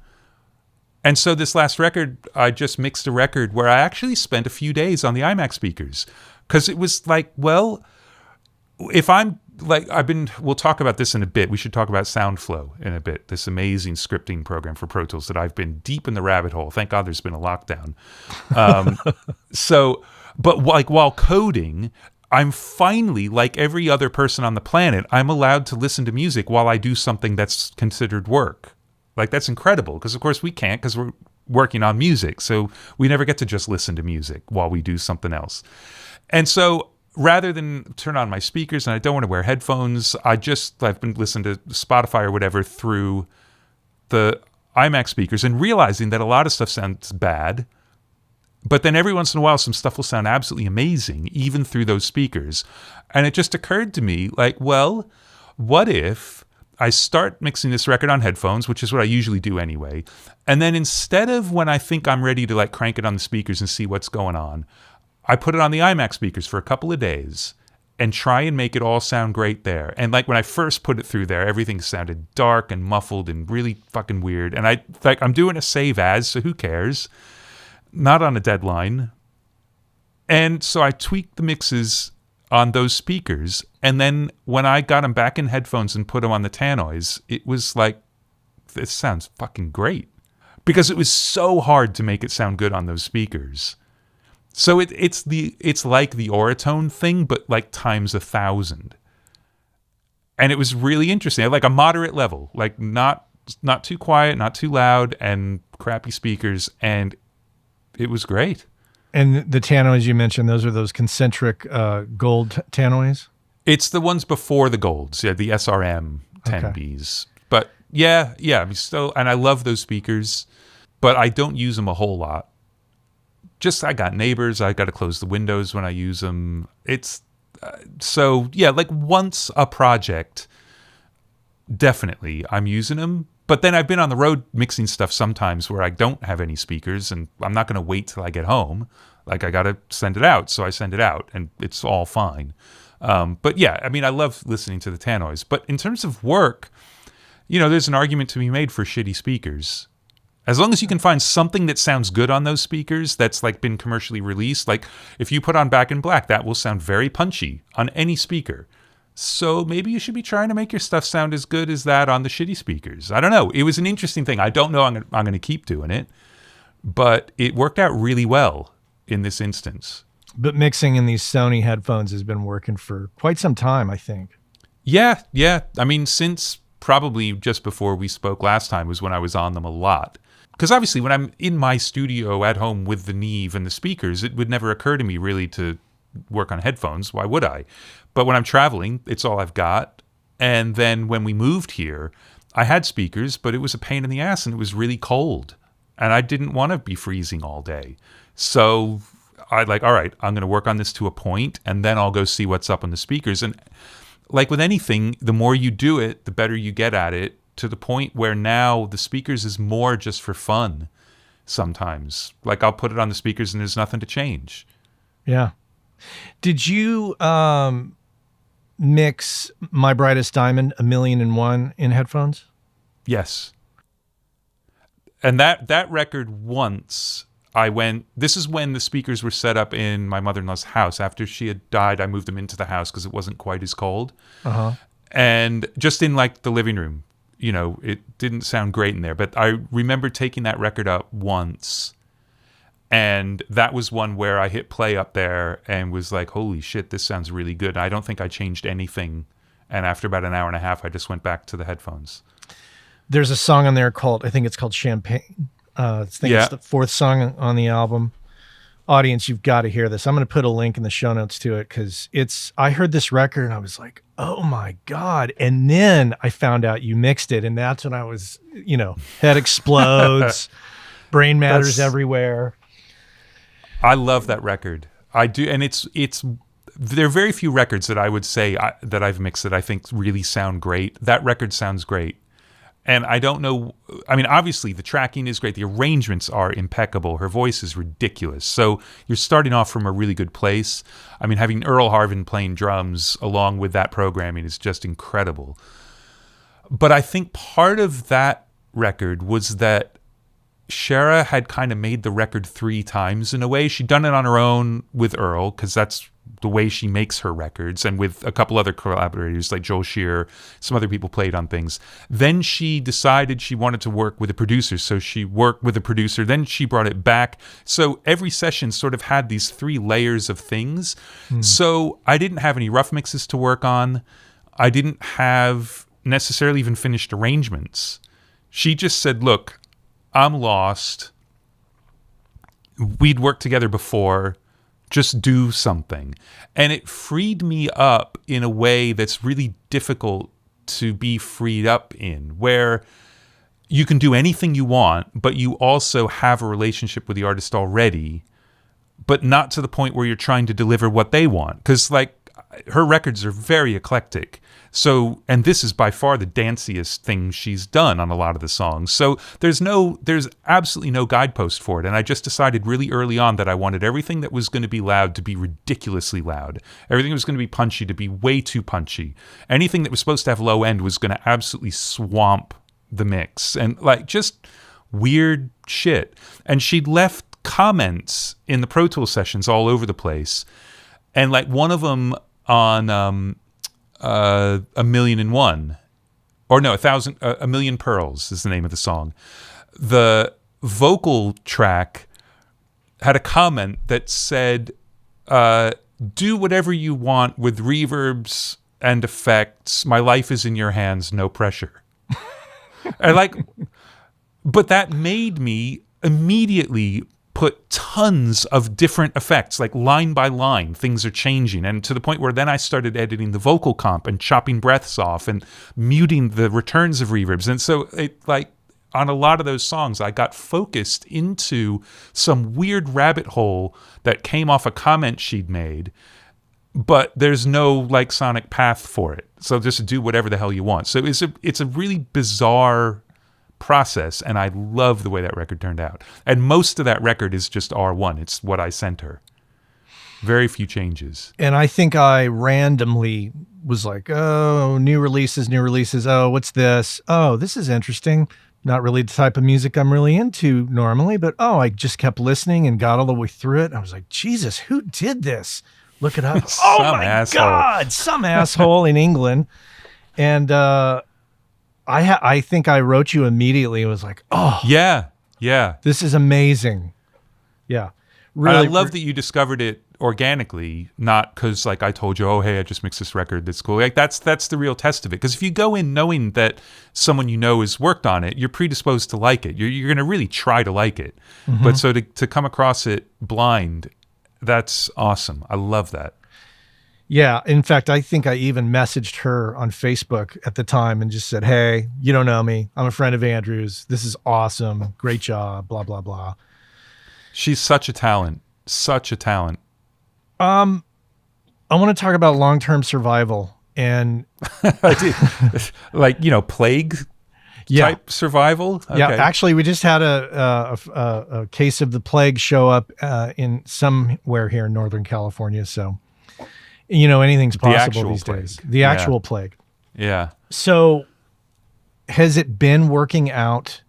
And so this last record, I just mixed a record where I actually spent a few days on the iMac speakers because it was like, well, if I'm like, we'll talk about this in a bit. We should talk about Soundflow in a bit, this amazing scripting program for Pro Tools that I've been deep in the rabbit hole. Thank God there's been a lockdown. But like while coding, I'm finally, like every other person on the planet, I'm allowed to listen to music while I do something that's considered work. Like, that's incredible, because, of course, we can't because we're working on music. So we never get to just listen to music while we do something else. And so rather than turn on my speakers, and I don't want to wear headphones, I've been listening to Spotify or whatever through the iMac speakers and realizing that a lot of stuff sounds bad. But then every once in a while, some stuff will sound absolutely amazing, even through those speakers. And it just occurred to me, like, well, what if I start mixing this record on headphones, which is what I usually do anyway. And then instead of when I think I'm ready to like crank it on the speakers and see what's going on, I put it on the iMac speakers for a couple of days and try and make it all sound great there. And like when I first put it through there, everything sounded dark and muffled and really fucking weird. And I'm doing a save as, so who cares? Not on a deadline. And so I tweaked the mixes on those speakers, and then when I got them back in headphones and put them on the Tannoys, it was like, this sounds fucking great, because it was so hard to make it sound good on those speakers. So it's like the Auratone thing, but like times 1,000. And it was really interesting. I like a moderate level, like not too quiet, not too loud, and crappy speakers, and it was great. And the Tannoys you mentioned, those are those concentric gold Tannoys? It's the ones before the golds, the SRM 10Bs. Okay. But yeah, I mean, still, and I love those speakers, but I don't use them a whole lot. Just, I got neighbors, I got to close the windows when I use them. It's, so yeah, like once a project, definitely I'm using them. But then I've been on the road mixing stuff sometimes where I don't have any speakers, and I'm not going to wait till I get home. Like, I got to send it out, so I send it out, and it's all fine. But yeah, I mean, I love listening to the Tannoys. But in terms of work, there's an argument to be made for shitty speakers. As long as you can find something that sounds good on those speakers that's like been commercially released, like if you put on Back in Black, that will sound very punchy on any speaker. So maybe you should be trying to make your stuff sound as good as that on the shitty speakers. I don't know. It was an interesting thing. I don't know I'm going to keep doing it, but it worked out really well in this instance. But mixing in these Sony headphones has been working for quite some time, I think. Yeah. I mean, since probably just before we spoke last time was when I was on them a lot. Because obviously when I'm in my studio at home with the Neve and the speakers, it would never occur to me really to work on headphones. Why would I? But when I'm traveling, it's all I've got. And then when we moved here, I had speakers, but it was a pain in the ass and it was really cold. And I didn't want to be freezing all day. So I all right, I'm going to work on this to a point, and then I'll go see what's up on the speakers. And like with anything, the more you do it, the better you get at it, to the point where now the speakers is more just for fun sometimes. Like I'll put it on the speakers and there's nothing to change. Yeah. Did you mix My Brightest Diamond, 1,000,001 in headphones? Yes. And that record once this is when the speakers were set up in my mother-in-law's house. After she had died, I moved them into the house because it wasn't quite as cold. Uh-huh. And just in like the living room, it didn't sound great in there. But I remember taking that record up once, and that was one where I hit play up there and was like, holy shit, this sounds really good. I don't think I changed anything. And after about an hour and a half, I just went back to the headphones. There's a song on there I think it's called Champagne. It's the fourth song on the album. Audience, you've got to hear this. I'm going to put a link in the show notes to it because I heard this record and I was like, oh my God. And then I found out you mixed it. And that's when I was, head explodes, brain matters everywhere. I love that record. I do. And there are very few records that I would say that I've mixed that I think really sound great. That record sounds great. And I don't know, I mean, obviously the tracking is great. The arrangements are impeccable. Her voice is ridiculous. So you're starting off from a really good place. I mean, having Earl Harvin playing drums along with that programming is just incredible. But I think part of that record was that Shara had kind of made the record 3 times in a way. She'd done it on her own with Earl, because that's the way she makes her records, and with a couple other collaborators like Joel Shearer, some other people played on things. Then she decided she wanted to work with a producer, so she worked with a producer, then she brought it back. So every session sort of had these 3 layers of things. So I didn't have any rough mixes to work on. I didn't have necessarily even finished arrangements. She just said, look, I'm lost. We'd worked together before. Just do something. And it freed me up in a way that's really difficult to be freed up in, where you can do anything you want, but you also have a relationship with the artist already, but not to the point where you're trying to deliver what they want. Because like her records are very eclectic. So, and this is by far the danciest thing she's done on a lot of the songs. So there's absolutely no guidepost for it. And I just decided really early on that I wanted everything that was going to be loud to be ridiculously loud. Everything that was going to be punchy to be way too punchy. Anything that was supposed to have low end was going to absolutely swamp the mix. And like just weird shit. And she'd left comments in the Pro Tools sessions all over the place. And like one of them on A Million and One, or no, A Million Pearls is the name of the song. The vocal track had a comment that said, do whatever you want with reverbs and effects. My life is in your hands, no pressure. But that made me immediately put tons of different effects, like line by line, things are changing. And to the point where then I started editing the vocal comp and chopping breaths off and muting the returns of reverbs. And so it like on a lot of those songs, I got focused into some weird rabbit hole that came off a comment she'd made, but there's no like sonic path for it. So just do whatever the hell you want. So it's a really bizarre process, and I love the way that record turned out. And most of that record is just R1. It's what I sent her. Very few changes. And I think I randomly was like, oh, new releases. Oh, what's this? Oh, this is interesting. Not really the type of music I'm really into normally, but I just kept listening and got all the way through it. I was like, Jesus, who did this? Look it up. Oh my asshole. God, some asshole in England. And I think I wrote you immediately and was like, oh. Yeah. This is amazing. Yeah. Really. I love that you discovered it organically, not because like I told you, oh, hey, I just mixed this record that's cool. Like that's the real test of it. Because if you go in knowing that someone you know has worked on it, you're predisposed to like it. You're going to really try to like it. Mm-hmm. But so to come across it blind, that's awesome. I love that. Yeah. In fact, I think I even messaged her on Facebook at the time and just said, hey, you don't know me. I'm a friend of Andrew's. This is awesome. Great job. Blah, blah, blah. She's such a talent. Such a talent. I want to talk about long-term survival and like, plague type survival. Okay. Yeah. Actually, we just had a case of the plague show up in somewhere here in Northern California. So, anything's possible these days. The actual plague. Yeah. So has it been working out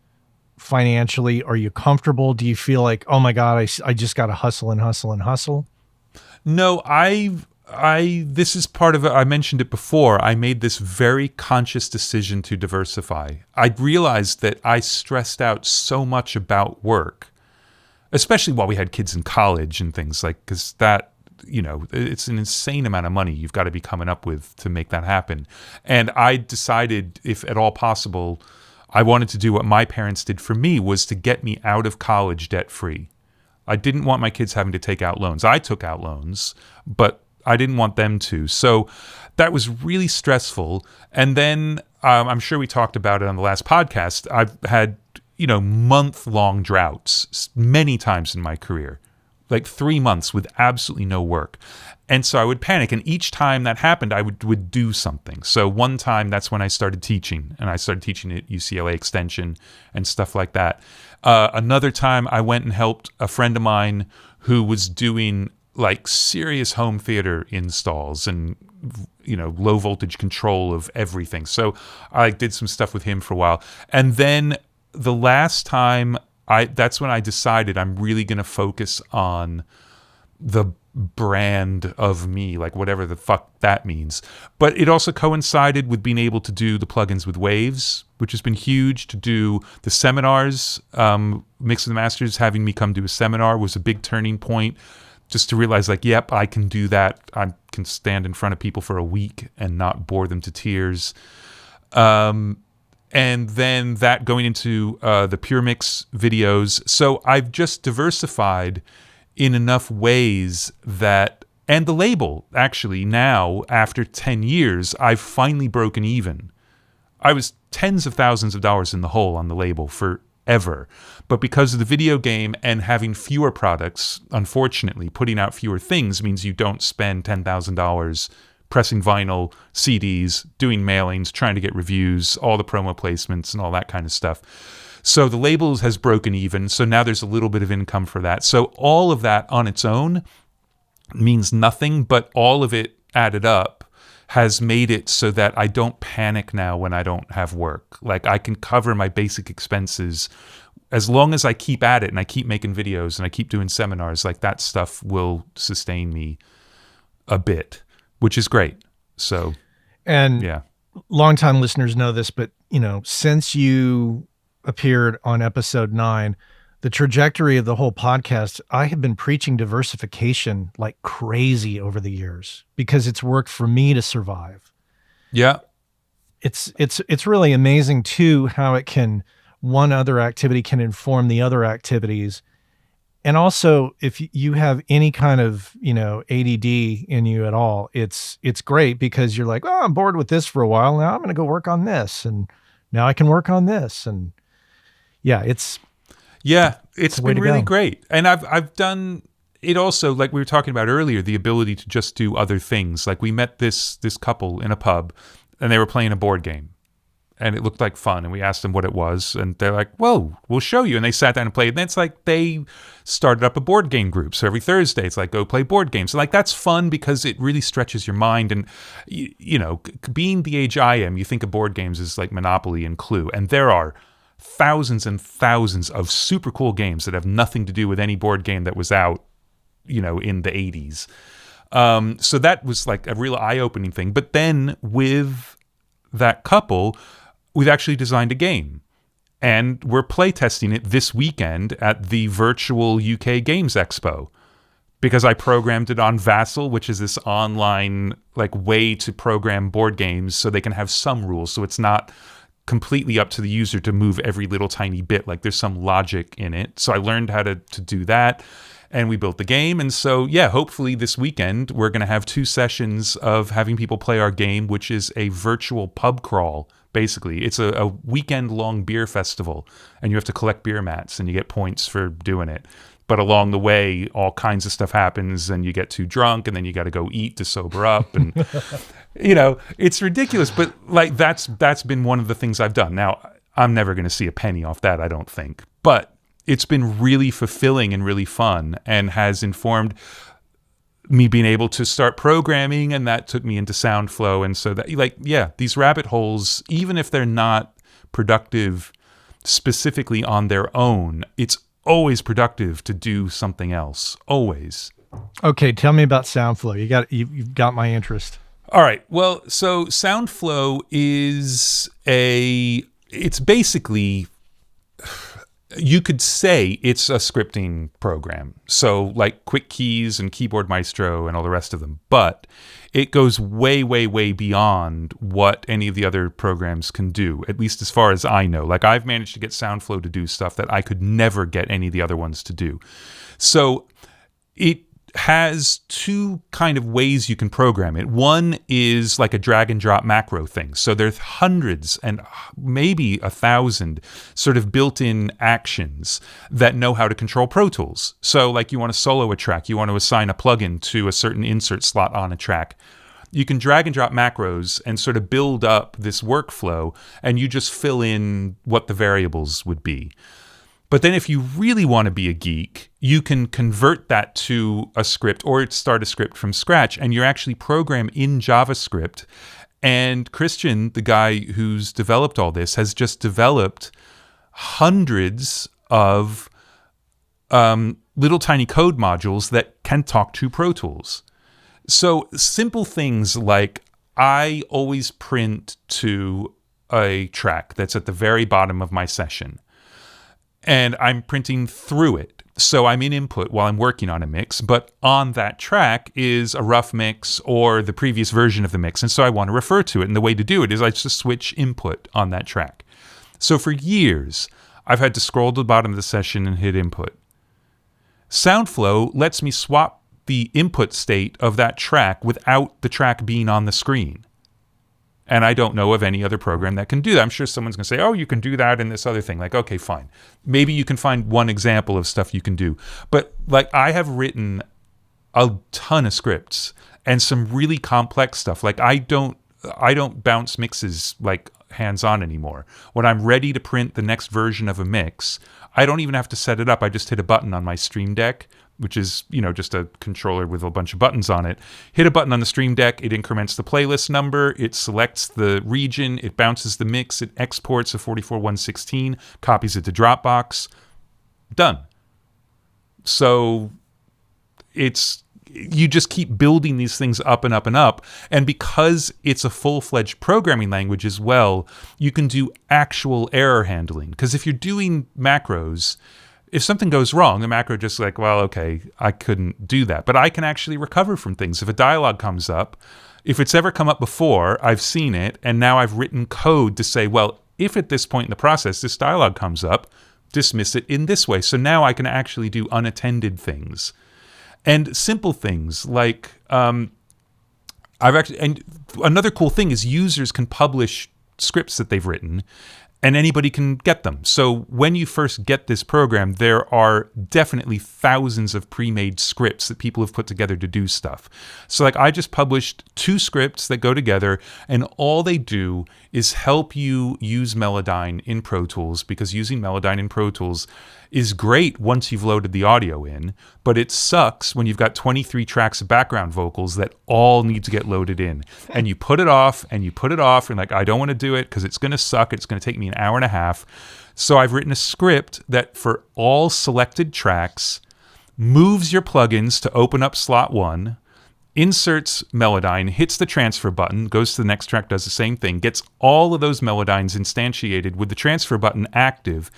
financially? Are you comfortable? Do you feel like, oh my God, I just got to hustle and hustle and hustle? No, this is part of it. I mentioned it before. I made this very conscious decision to diversify. I realized that I stressed out so much about work, especially while we had kids in college and things like, because that, it's an insane amount of money you've got to be coming up with to make that happen. And I decided, if at all possible, I wanted to do what my parents did for me, was to get me out of college debt free. I didn't want my kids having to take out loans. I took out loans, but I didn't want them to. So that was really stressful. And then I'm sure we talked about it on the last podcast. I've had, month-long droughts many times in my career, like 3 months with absolutely no work. And so I would panic. And each time that happened, I would do something. So one time, that's when I started teaching. And I started teaching at UCLA Extension and stuff like that. Another time, I went and helped a friend of mine who was doing like serious home theater installs and, low voltage control of everything. So I did some stuff with him for a while. And then the last time, that's when I decided I'm really going to focus on the brand of me, like whatever the fuck that means. But it also coincided with being able to do the plugins with Waves, which has been huge. To do the seminars, Mix and Masters, having me come do a seminar was a big turning point. Just to realize, like, yep, I can do that. I can stand in front of people for a week and not bore them to tears. And then that going into the Pure Mix videos. So I've just diversified in enough ways that, and the label, actually, now, after 10 years, I've finally broken even. I was tens of thousands of dollars in the hole on the label forever. But because of the video game and having fewer products, unfortunately, putting out fewer things means you don't spend $10,000 pressing vinyl, CDs, doing mailings, trying to get reviews, all the promo placements and all that kind of stuff. So the label has broken even, so now there's a little bit of income for that. So all of that on its own means nothing, but all of it added up has made it so that I don't panic now when I don't have work. Like, I can cover my basic expenses as long as I keep at it and I keep making videos and I keep doing seminars. Like, that stuff will sustain me a bit, which is great. So, and yeah. Longtime listeners know this, but since you appeared on episode 9, the trajectory of the whole podcast, I have been preaching diversification like crazy over the years because it's worked for me to survive. Yeah. It's really amazing too how one other activity can inform the other activities. And also, if you have any kind of, ADD in you at all, it's great because you're like, oh, I'm bored with this for a while. Now I'm going to go work on this. And now I can work on this. And yeah, it's been really great. And I've done it also, like we were talking about earlier, the ability to just do other things. Like, we met this couple in a pub and they were playing a board game. And it looked like fun, and we asked them what it was, and they're like, "Whoa, we'll show you." And they sat down and played. And it's like they started up a board game group. So every Thursday, it's like, go play board games. And like, that's fun because it really stretches your mind. And being the age I am, you think of board games as like Monopoly and Clue, and there are thousands and thousands of super cool games that have nothing to do with any board game that was out, in the 80s. So that was like a real eye-opening thing. But then with that couple, we've actually designed a game, and we're playtesting it this weekend at the virtual UK Games Expo, because I programmed it on Vassal, which is this online like way to program board games so they can have some rules. So it's not completely up to the user to move every little tiny bit. Like, there's some logic in it. So I learned how to do that, and we built the game. And so, yeah, hopefully this weekend we're going to have 2 sessions of having people play our game, which is a virtual pub crawl. Basically, it's a weekend-long beer festival, and you have to collect beer mats, and you get points for doing it. But along the way, all kinds of stuff happens, and you get too drunk, and then you got to go eat to sober up, and it's ridiculous. But like, that's been one of the things I've done. Now, I'm never going to see a penny off that, I don't think. But it's been really fulfilling and really fun, and has informed me being able to start programming, and that took me into Soundflow. And so that, like, yeah, these rabbit holes, even if they're not productive specifically on their own, it's always productive to do something else. Always. Okay, tell me about Soundflow. You've got my interest. All right. Well, so Soundflow is it's basically, you could say it's a scripting program. So like Quick Keys and Keyboard Maestro and all the rest of them. But it goes way, way, way beyond what any of the other programs can do, at least as far as I know. Like I've managed to get Soundflow to do stuff that I could never get any of the other ones to do. So it has two kind of ways you can program it. One is like a drag and drop macro thing. So there's hundreds and maybe 1,000 sort of built-in actions that know how to control Pro Tools. So like you want to solo a track, you want to assign a plugin to a certain insert slot on a track. You can drag and drop macros and sort of build up this workflow, and you just fill in what the variables would be. But then if you really want to be a geek, you can convert that to a script or start a script from scratch, and you're actually program in JavaScript. And Christian, the guy who's developed all this, has just developed hundreds of little tiny code modules that can talk to Pro Tools. So simple things like I always print to a track that's at the very bottom of my session. And I'm printing through it. So I'm in input while I'm working on a mix, but on that track is a rough mix or the previous version of the mix. And so I want to refer to it. And the way to do it is I just switch input on that track. So for years, I've had to scroll to the bottom of the session and hit input. Soundflow lets me swap the input state of that track without the track being on the screen. And I don't know of any other program that can do that. I'm sure someone's going to say, oh, you can do that in this other thing. Like, okay, fine. Maybe you can find one example of stuff you can do. But like I have written a ton of scripts and some really complex stuff. Like I don't bounce mixes like hands-on anymore. When I'm ready to print the next version of a mix, I don't even have to set it up. I just hit a button on my Stream Deck, which is, just a controller with a bunch of buttons on it. Hit a button on the Stream Deck, it increments the playlist number, it selects the region, it bounces the mix, it exports a 44.116, copies it to Dropbox. Done. So you just keep building these things up and up and up. And because it's a full-fledged programming language as well, you can do actual error handling. Because if you're doing macros, if something goes wrong, the macro just like, well, okay, I couldn't do that. But I can actually recover from things. If a dialogue comes up, if it's ever come up before, I've seen it, and now I've written code to say, well, if at this point in the process this dialogue comes up, dismiss it in this way. So now I can actually do unattended things. And simple things like and another cool thing is users can publish scripts that they've written, and anybody can get them. So when you first get this program, there are definitely thousands of pre-made scripts that people have put together to do stuff. So like I just published 2 scripts that go together, and all they do is help you use Melodyne in Pro Tools, because using Melodyne in Pro Tools is great once you've loaded the audio in, but it sucks when you've got 23 tracks of background vocals that all need to get loaded in. And you put it off and you put it off, and like, I don't want to do it because it's going to suck. It's going to take me an hour and a half. So I've written a script that for all selected tracks moves your plugins to open up slot 1, inserts Melodyne, hits the transfer button, goes to the next track, does the same thing, gets all of those Melodynes instantiated with the transfer button active,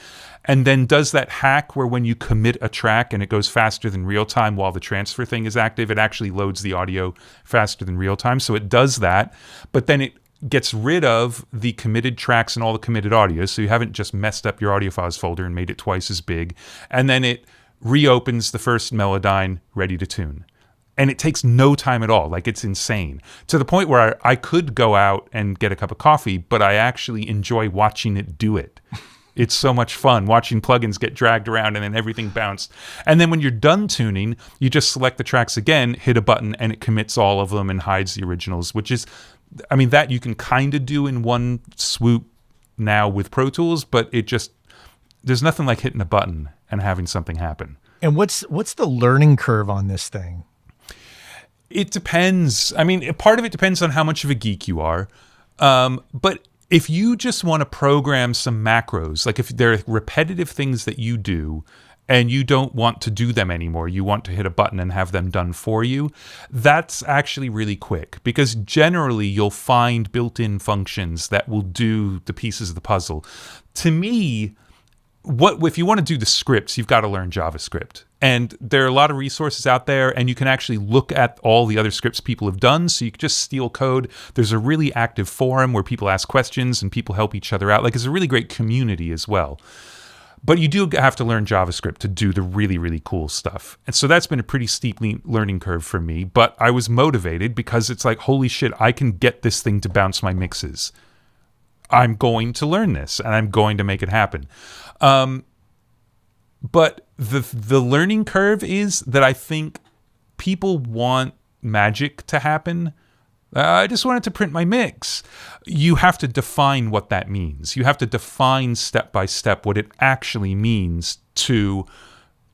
and then does that hack where when you commit a track and it goes faster than real time while the transfer thing is active, it actually loads the audio faster than real time. So it does that, but then it gets rid of the committed tracks and all the committed audio, so you haven't just messed up your audio files folder and made it twice as big, and then it reopens the first Melodyne ready to tune. And it takes no time at all. Like, it's insane. To the point where I could go out and get a cup of coffee, but I actually enjoy watching it do it. It's so much fun watching plugins get dragged around and then everything bounced. And then when you're done tuning, you just select the tracks again, hit a button, and it commits all of them and hides the originals, which is, I mean, that you can kind of do in one swoop now with Pro Tools, but it just, there's nothing like hitting a button and having something happen. And what's the learning curve on this thing? It depends. I mean, part of it depends on how much of a geek you are. But if you just want to program some macros, like if there are repetitive things that you do and you don't want to do them anymore, you want to hit a button and have them done for you, that's actually really quick, because generally you'll find built-in functions that will do the pieces of the puzzle. To me, if you want to do the scripts, you've got to learn JavaScript. And there are a lot of resources out there, and you can actually look at all the other scripts people have done, so you can just steal code. There's a really active forum where people ask questions and people help each other out. Like, it's a really great community as well. But you do have to learn JavaScript to do the really, really cool stuff. And so that's been a pretty steep learning curve for me. But I was motivated because it's like, holy shit, I can get this thing to bounce my mixes. I'm going to learn this, and I'm going to make it happen. But the learning curve is that I think people want magic to happen. I just wanted to print my mix. You have to define what that means. You have to define step by step what it actually means to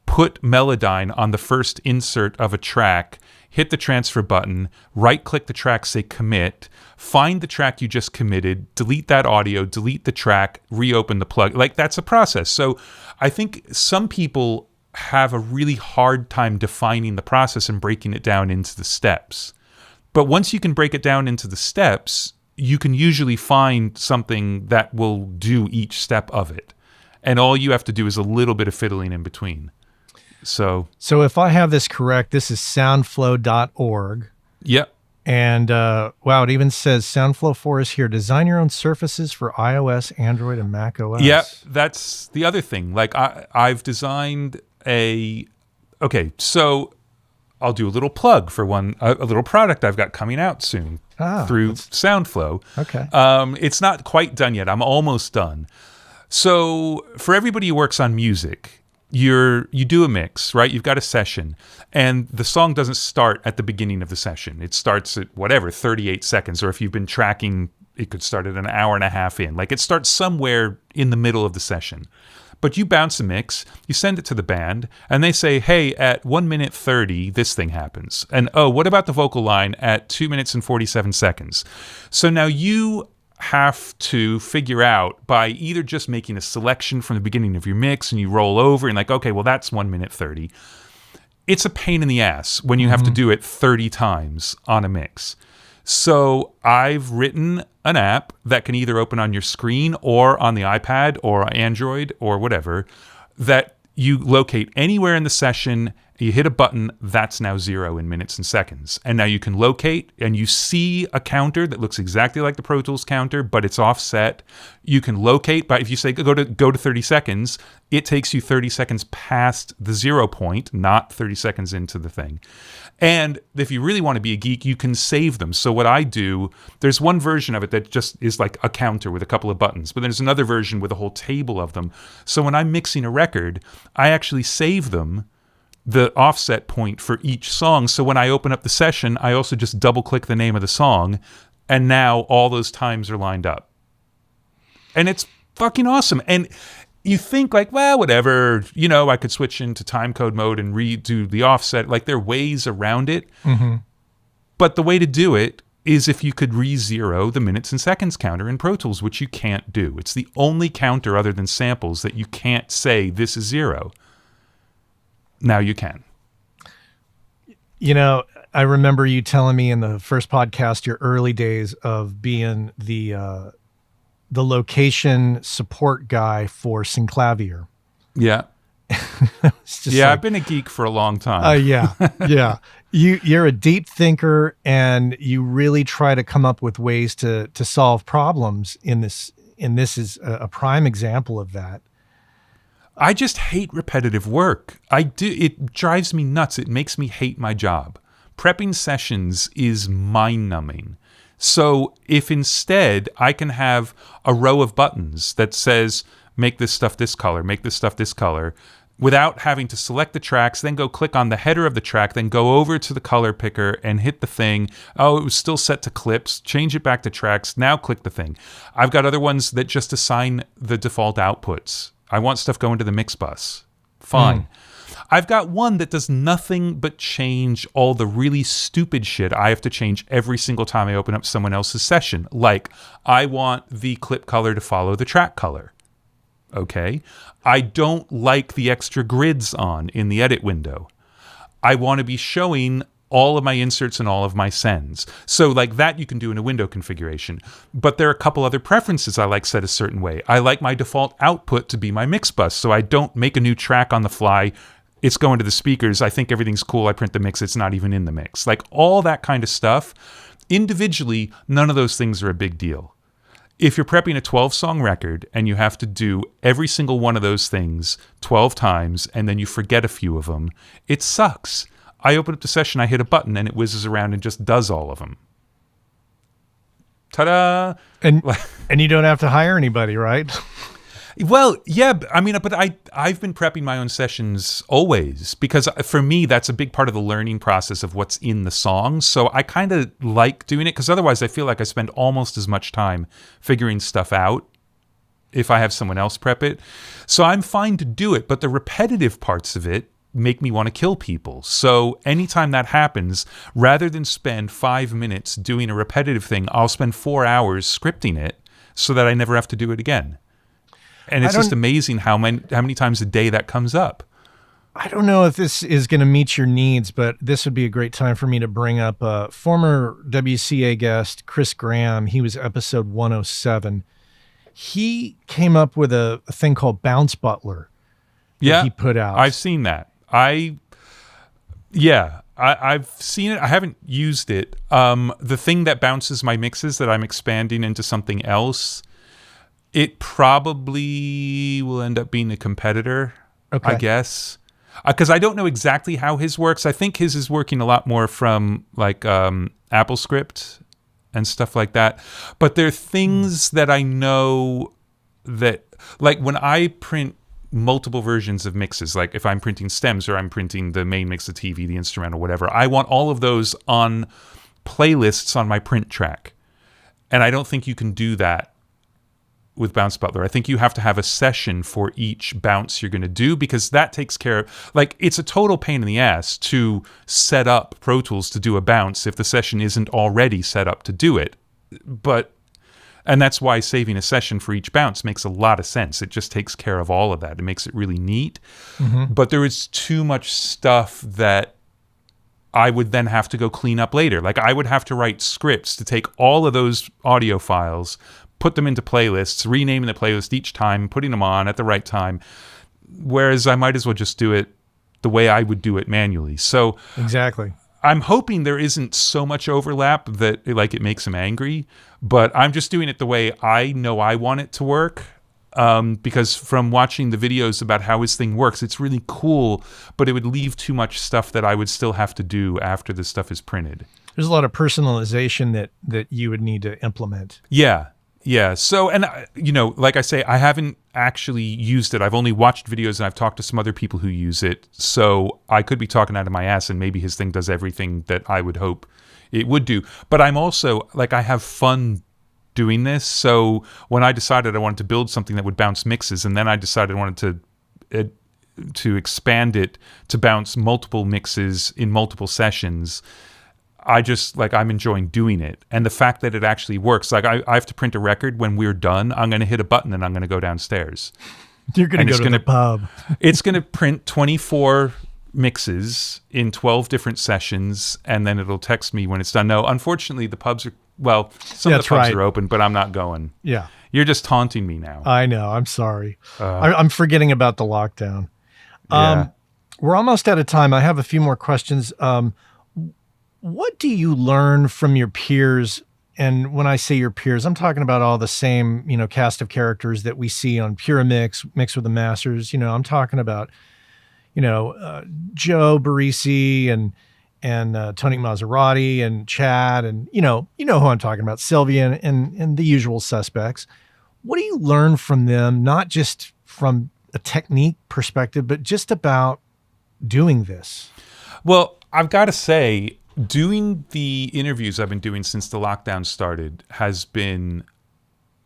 put Melodyne on the first insert of a track, hit the transfer button, right-click the track, say commit, find the track you just committed, delete that audio, delete the track, reopen the plug. Like, that's a process. So I think some people have a really hard time defining the process and breaking it down into the steps. But once you can break it down into the steps, you can usually find something that will do each step of it. And all you have to do is a little bit of fiddling in between. So if I have this correct, this is soundflow.org. Yep. And wow, it even says Soundflow for us here. Design your own surfaces for iOS, Android, and Mac OS. Yeah, that's the other thing. Like, I've designed okay, so I'll do a little plug for a little product I've got coming out soon through Soundflow. Okay. It's not quite done yet. I'm almost done. So for everybody who works on music, you do a mix, right? You've got a session, and the song doesn't start at the beginning of the session. It starts at 38 seconds, or if you've been tracking, it could start at an hour and a half in. Like, it starts somewhere in the middle of the session. But you bounce a mix, you send it to the band, and they say, hey, at 1 minute 30, this thing happens. And, oh, what about the vocal line at 2 minutes and 47 seconds? So now you have to figure out, by either just making a selection from the beginning of your mix and you roll over and like, okay, well, that's 1 minute 30. It's a pain in the ass when you have to do it 30 times on a mix. So I've written an app that can either open on your screen or on the iPad or Android or whatever, that you locate anywhere in the session, you hit a button, that's now 0 in minutes and seconds. And now you can locate, and you see a counter that looks exactly like the Pro Tools counter, but it's offset. You can locate by, if you say go to 30 seconds, it takes you 30 seconds past the 0 point, not 30 seconds into the thing. And if you really want to be a geek, you can save them. So what I do, there's one version of it that just is like a counter with a couple of buttons, but there's another version with a whole table of them. So when I'm mixing a record, I actually save them, the offset point for each song. So when I open up the session, I also just double click the name of the song, and now all those times are lined up. And it's fucking awesome. And you think like, well, whatever, I could switch into timecode mode and redo the offset. Like, there are ways around it. Mm-hmm. But the way to do it is if you could re-zero the minutes and seconds counter in Pro Tools, which you can't do. It's the only counter other than samples that you can't say this is 0. Now you can. I remember you telling me in the first podcast your early days of being the location support guy for Synclavier. Yeah. I've been a geek for a long time. Yeah. You're a deep thinker, and you really try to come up with ways to solve problems in this. And this is a prime example of that. I just hate repetitive work. It drives me nuts. It makes me hate my job. Prepping sessions is mind-numbing. So if instead I can have a row of buttons that says, make this stuff this color, make this stuff this color, without having to select the tracks, then go click on the header of the track, then go over to the color picker and hit the thing. Oh, it was still set to clips. Change it back to tracks. Now click the thing. I've got other ones that just assign the default outputs. I want stuff going to the mix bus. Fine. I've got one that does nothing but change all the really stupid shit I have to change every single time I open up someone else's session. Like, I want the clip color to follow the track color. Okay? I don't like the extra grids on in the edit window. I want to be showing all of my inserts and all of my sends. So like that you can do in a window configuration. But there are a couple other preferences I like set a certain way. I like my default output to be my mix bus, so I don't make a new track on the fly. It's going to the speakers. I think everything's cool. I print the mix. It's not even in the mix. Like all that kind of stuff. Individually, none of those things are a big deal. If you're prepping a 12-song record and you have to do every single one of those things 12 times and then you forget a few of them, it sucks. I open up the session, I hit a button, and it whizzes around and just does all of them. Ta-da! And you don't have to hire anybody, right? Well, yeah, I mean, but I've been prepping my own sessions always because for me, that's a big part of the learning process of what's in the song. So I kind of like doing it because otherwise I feel like I spend almost as much time figuring stuff out if I have someone else prep it. So I'm fine to do it, but the repetitive parts of it make me want to kill people. So anytime that happens, rather than spend 5 minutes doing a repetitive thing, I'll spend 4 hours scripting it so that I never have to do it again. And it's just amazing how many times a day that comes up. I don't know if this is going to meet your needs, but this would be a great time for me to bring up a former WCA guest, Chris Graham. He was episode 107. He came up with a thing called Bounce Butler that he put out. I've seen that. I've seen it. I haven't used it. The thing that bounces my mixes that I'm expanding into something else, it probably will end up being a competitor, I guess. Because I don't know exactly how his works. I think his is working a lot more from like AppleScript and stuff like that. But there are things that I know that, like when I print multiple versions of mixes, like if I'm printing stems or I'm printing the main mix of TV, the instrumental, whatever, I want all of those on playlists on my print track. And I don't think you can do that with Bounce Butler. I think you have to have a session for each bounce you're going to do because that takes care of, like, it's a total pain in the ass to set up Pro Tools to do a bounce if the session isn't already set up to do it. And that's why saving a session for each bounce makes a lot of sense. It just takes care of all of that. It makes it really neat. Mm-hmm. But there is too much stuff that I would then have to go clean up later. Like I would have to write scripts to take all of those audio files, put them into playlists, renaming the playlist each time, putting them on at the right time. Whereas I might as well just do it the way I would do it manually. So exactly. I'm hoping there isn't so much overlap that it makes him angry, but I'm just doing it the way I know I want it to work. Because from watching the videos about how his thing works, it's really cool, but it would leave too much stuff that I would still have to do after the stuff is printed. There's a lot of personalization that you would need to implement. Yeah. Yeah. So, and like I say, I haven't actually used it. I've only watched videos and I've talked to some other people who use it. So I could be talking out of my ass and maybe his thing does everything that I would hope it would do. But I'm also I have fun doing this. So when I decided I wanted to build something that would bounce mixes, and then I decided I wanted to expand it to bounce multiple mixes in multiple sessions, I just I'm enjoying doing it. And the fact that it actually works, I have to print a record. When we're done, I'm going to hit a button and I'm going to go downstairs. You're going to go to the pub. It's going to print 24 mixes in 12 different sessions, and then it'll text me when it's done. No, unfortunately, the pubs are, some of the pubs are open, but I'm not going. Yeah. You're just taunting me now. I know. I'm sorry. I'm forgetting about the lockdown. Yeah. We're almost out of time. I have a few more questions. What do you learn from your peers? And when I say your peers, I'm talking about all the same, cast of characters that we see on Pure Mix with the Masters. I'm talking about, Joe Barresi and Tony Maserati and Chad and, you know who I'm talking about, Sylvia and the usual suspects. What do you learn from them, not just from a technique perspective, but just about doing this? Well, I've got to say, doing the interviews I've been doing since the lockdown started has been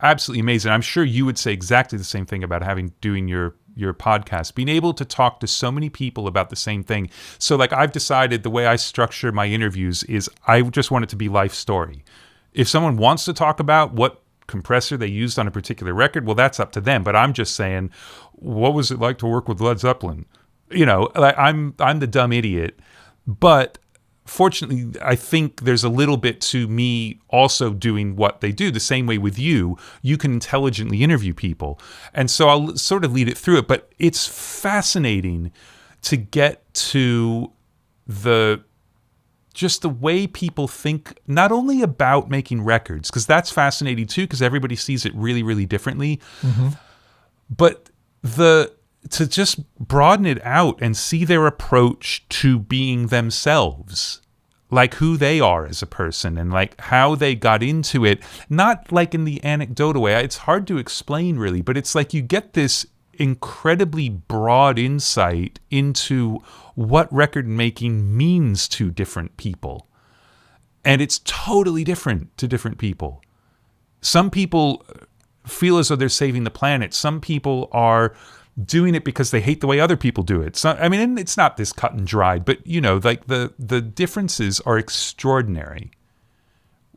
absolutely amazing. I'm sure you would say exactly the same thing about doing your your podcast, being able to talk to so many people about the same thing. So like I've decided the way I structure my interviews is I just want it to be life story. If someone wants to talk about what compressor they used on a particular record, well, that's up to them. But I'm just saying, what was it like to work with Led Zeppelin? You know, like I'm the dumb idiot. But fortunately, I think there's a little bit to me also doing what they do. The same way with you, you can intelligently interview people. And so I'll sort of lead it through it. But it's fascinating to get to just the way people think, not only about making records, because that's fascinating too, because everybody sees it really, really differently, but to just broaden it out and see their approach to being themselves, like who they are as a person and like how they got into it, not like in the anecdotal way. It's hard to explain really, but it's like you get this incredibly broad insight into what record making means to different people. And it's totally different to different people. Some people feel as though they're saving the planet. Some people are doing it because they hate the way other people do it. So, I mean, and it's not this cut and dried, but you know, like the differences are extraordinary.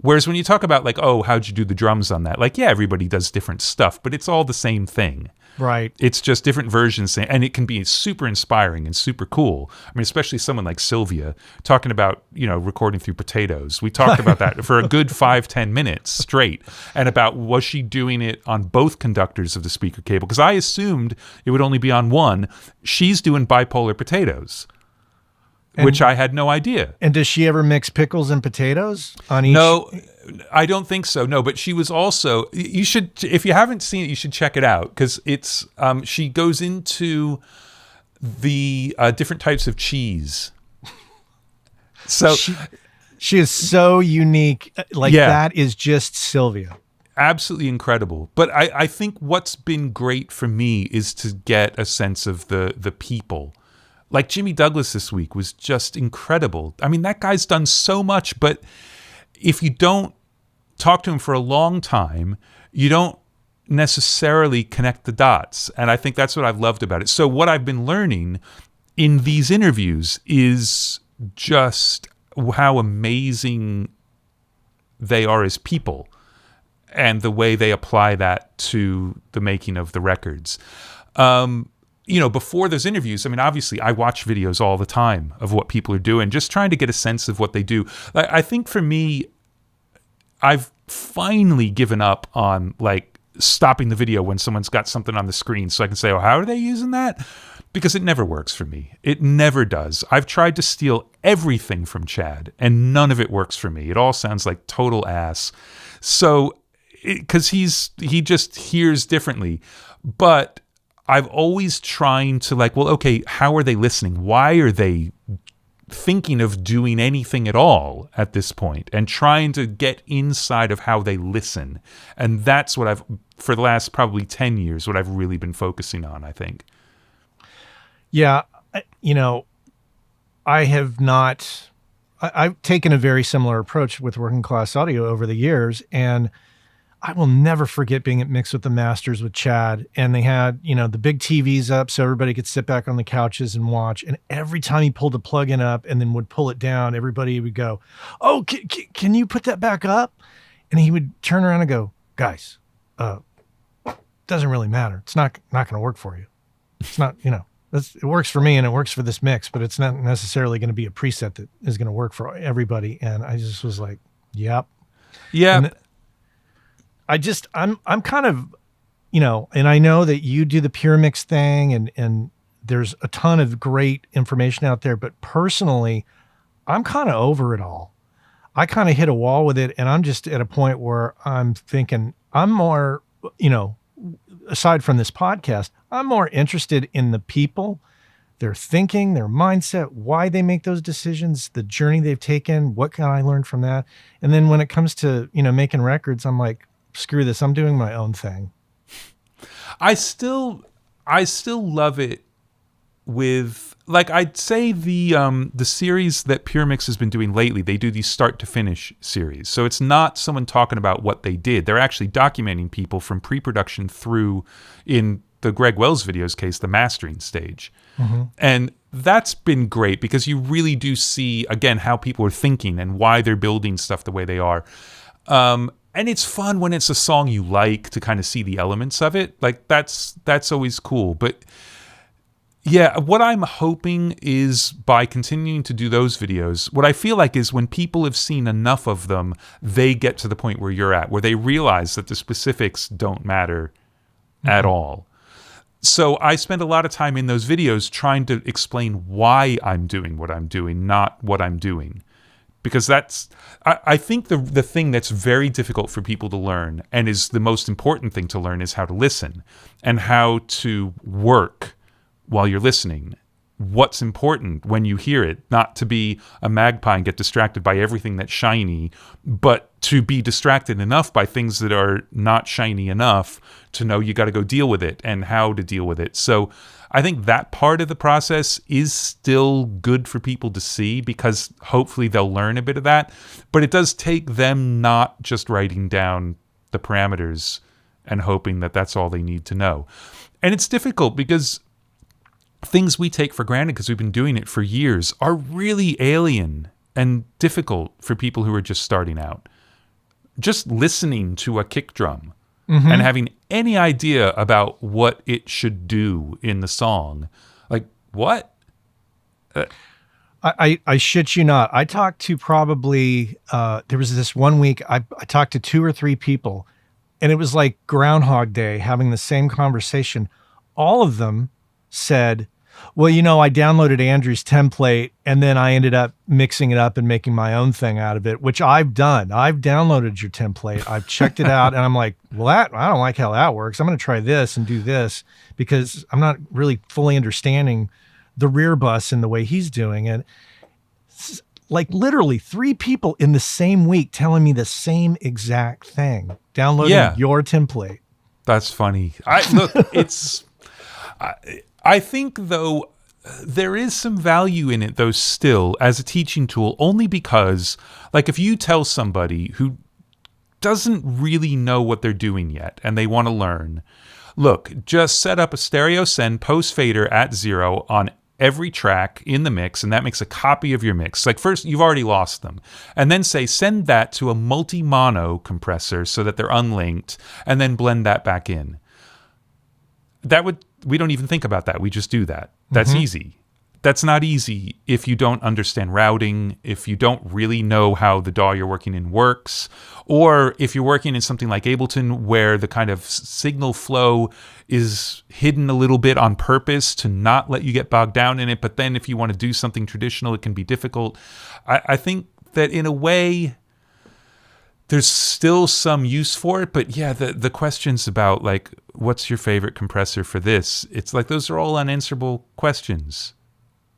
Whereas when you talk about like, oh, how'd you do the drums on that? Like, yeah, everybody does different stuff, but it's all the same thing. Right. It's just different versions, and it can be super inspiring and super cool. I mean, especially someone like Sylvia talking about, you know, recording through potatoes. We talked about that for a good 5-10 minutes straight, and about was she doing it on both conductors of the speaker cable? Because I assumed it would only be on one. She's doing bipolar potatoes, which I had no idea. And does she ever mix pickles and potatoes on each? No, I don't think so. No, but she was also, you should, if you haven't seen it, you should check it out, because it's, she goes into the different types of cheese. So she is so unique. Like that is just Sylvia. Absolutely incredible. But I think what's been great for me is to get a sense of the people. Like Jimmy Douglas this week was just incredible. I mean, that guy's done so much, but if you don't talk to him for a long time, you don't necessarily connect the dots. And I think that's what I've loved about it. So what I've been learning in these interviews is just how amazing they are as people and the way they apply that to the making of the records. You know, before those interviews, I mean, obviously I watch videos all the time of what people are doing, just trying to get a sense of what they do. Like, I think for me, I've finally given up on like stopping the video when someone's got something on the screen so I can say, oh, how are they using that? Because it never works for me. It never does. I've tried to steal everything from Tchad and none of it works for me. It all sounds like total ass. So, because he just hears differently. But I've always trying to like, well, okay, how are they listening? Why are they thinking of doing anything at all at this point? And trying to get inside of how they listen. And that's what I've, for the last probably 10 years, what I've really been focusing on, I think. Yeah. You know, I've taken a very similar approach with Working Class Audio over the years, and I will never forget being at Mix with the Masters with Tchad, and they had, you know, the big TVs up so everybody could sit back on the couches and watch. And every time he pulled the plug-in up and then would pull it down, everybody would go, oh, can you put that back up? And he would turn around and go, guys, doesn't really matter. It's not going to work for you. It's not, you know, it works for me and it works for this mix, but it's not necessarily going to be a preset that is going to work for everybody. And I just was like, yep. Yeah. I'm kind of, you know, and I know that you do the Pure Mix thing and there's a ton of great information out there, but personally, I'm kind of over it all. I kind of hit a wall with it, and I'm just at a point where I'm thinking I'm more, you know, aside from this podcast, I'm more interested in the people, their thinking, their mindset, why they make those decisions, the journey they've taken, what can I learn from that? And then when it comes to, you know, making records, I'm like, screw this, I'm doing my own thing. I still love it with, like, I'd say the series that Pure Mix has been doing lately, they do these start to finish series. So it's not someone talking about what they did. They're actually documenting people from pre-production through in the Greg Wells video's case, the mastering stage. And that's been great because you really do see, again, how people are thinking and why they're building stuff the way they are. And it's fun when it's a song you like to kind of see the elements of it. Like that's always cool. But yeah, what I'm hoping is by continuing to do those videos, what I feel like is when people have seen enough of them, they get to the point where you're at, where they realize that the specifics don't matter at all. So I spend a lot of time in those videos trying to explain why I'm doing what I'm doing, not what I'm doing. Because that's, I think the thing that's very difficult for people to learn and is the most important thing to learn is how to listen and how to work while you're listening. What's important when you hear it, not to be a magpie and get distracted by everything that's shiny, but to be distracted enough by things that are not shiny enough to know you got to go deal with it and how to deal with it. So I think that part of the process is still good for people to see because hopefully they'll learn a bit of that. But it does take them not just writing down the parameters and hoping that that's all they need to know. And it's difficult because things we take for granted because we've been doing it for years are really alien and difficult for people who are just starting out. Just listening to a kick drum and having any idea about what it should do in the song. Like, what? I shit you not. I talked to probably, there was this one week, I talked to 2 or 3 people, and it was like Groundhog Day having the same conversation. All of them said, well, I downloaded Andrew's template and then I ended up mixing it up and making my own thing out of it, which I've done. I've downloaded your template. I've checked it out and I'm like, well, I don't like how that works. I'm going to try this and do this because I'm not really fully understanding the rear bus and the way he's doing it. Like literally 3 people in the same week telling me the same exact thing, downloading your template. That's funny. I think, though, there is some value in it, though, still, as a teaching tool, only because, like, if you tell somebody who doesn't really know what they're doing yet and they want to learn, look, just set up a stereo send post fader at 0 on every track in the mix, and that makes a copy of your mix. Like, first, you've already lost them. And then say, send that to a multi-Monnnow compressor so that they're unlinked, and then blend that back in. We don't even think about that. We just do that. That's easy. That's not easy if you don't understand routing, if you don't really know how the DAW you're working in works, or if you're working in something like Ableton where the kind of signal flow is hidden a little bit on purpose to not let you get bogged down in it. But then if you want to do something traditional, it can be difficult. I think that in a way, there's still some use for it, but yeah, the questions about like, what's your favorite compressor for this? It's like, those are all unanswerable questions,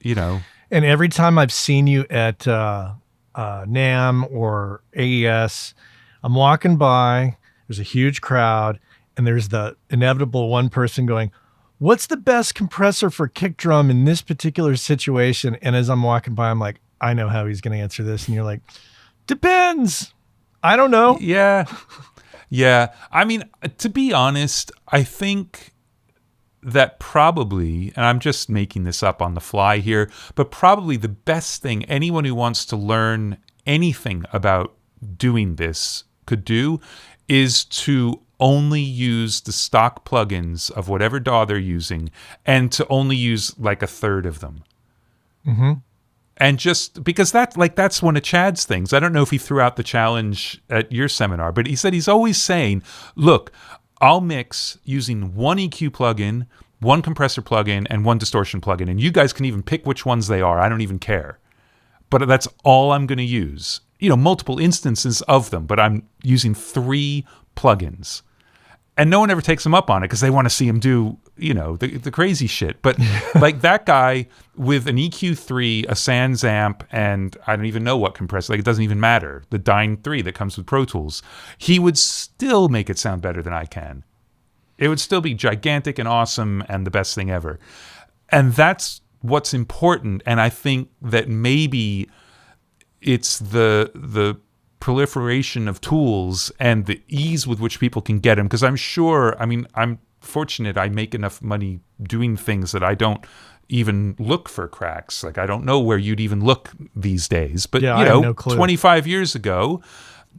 And every time I've seen you at NAMM or AES, I'm walking by, there's a huge crowd, and there's the inevitable one person going, what's the best compressor for kick drum in this particular situation? And as I'm walking by, I'm like, I know how he's going to answer this. And you're like, depends. I don't know. Yeah. I mean, to be honest, I think that probably, and I'm just making this up on the fly here, but probably the best thing anyone who wants to learn anything about doing this could do is to only use the stock plugins of whatever DAW they're using and to only use like a third of them. And just because that's one of Tchad's things. I don't know if he threw out the challenge at your seminar, but he said he's always saying, look, I'll mix using one EQ plugin, one compressor plugin, and one distortion plugin. And you guys can even pick which ones they are. I don't even care. But that's all I'm going to use. Multiple instances of them, but I'm using 3 plugins. And no one ever takes him up on it because they want to see him do, the crazy shit. But like that guy with an EQ3, a Sans amp, and I don't even know what compressor, it doesn't even matter, the Dyne 3 that comes with Pro Tools, he would still make it sound better than I can. It would still be gigantic and awesome and the best thing ever. And that's what's important. And I think that maybe it's the proliferation of tools and the ease with which people can get them. Because I'm sure, I'm fortunate. I make enough money doing things that I don't even look for cracks. Like, I don't know where you'd even look these days. But, Yeah, you I have know, no clue. 25 years ago,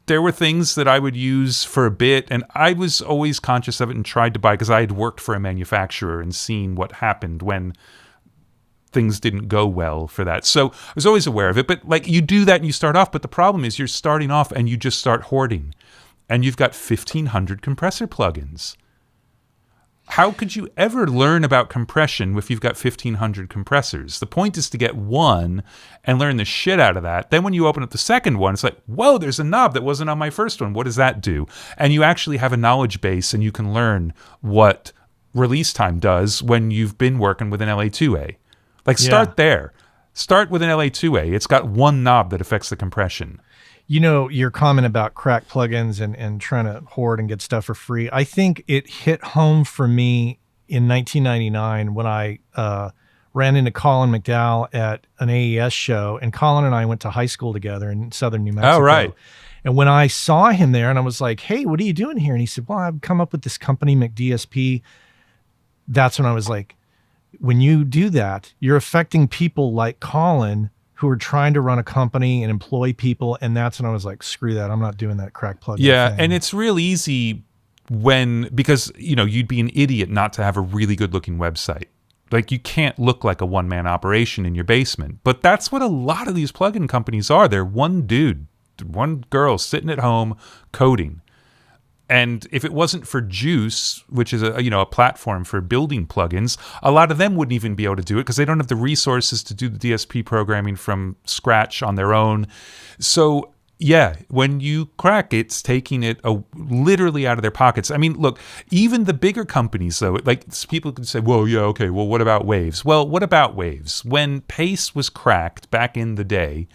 there were things that I would use for a bit, and I was always conscious of it and tried to buy, because I had worked for a manufacturer and seen what happened when things didn't go well for that. So I was always aware of it. But like, you do that and you start off, but the problem is you're starting off and you just start hoarding, and you've got 1,500 compressor plugins. How could you ever learn about compression if you've got 1,500 compressors? The point is to get one and learn the shit out of that. Then when you open up the second one, it's like, whoa, there's a knob that wasn't on my first one. What does that do? And you actually have a knowledge base, and you can learn what release time does when you've been working with an LA2A. Like, start there. Start with an LA2A. It's got one knob that affects the compression. You know, your comment about crack plugins and trying to hoard and get stuff for free, I think it hit home for me in 1999 when I ran into Colin McDowell at an AES show. And Colin and I went to high school together in southern New Mexico. Oh, right. And when I saw him there and I was like, hey, what are you doing here? And he said, well, I've come up with this company, McDSP. That's when I was like, when you do that, you're affecting people like Colin who are trying to run a company and employ people. And that's when I was like, screw that. I'm not doing that crack plugin thing. And it's real easy because, you know, you'd be an idiot not to have a really good looking website. Like, you can't look like a one-man operation in your basement. But that's what a lot of these plugin companies are. They're one dude, one girl sitting at home coding. And if it wasn't for Juice, which is a platform for building plugins, a lot of them wouldn't even be able to do it because they don't have the resources to do the DSP programming from scratch on their own. So yeah, when you crack, it's taking it literally out of their pockets. I mean, look, even the bigger companies, though, like, people could say, well, yeah, okay, well, what about Waves? Well, what about Waves? When Pace was cracked back in the day,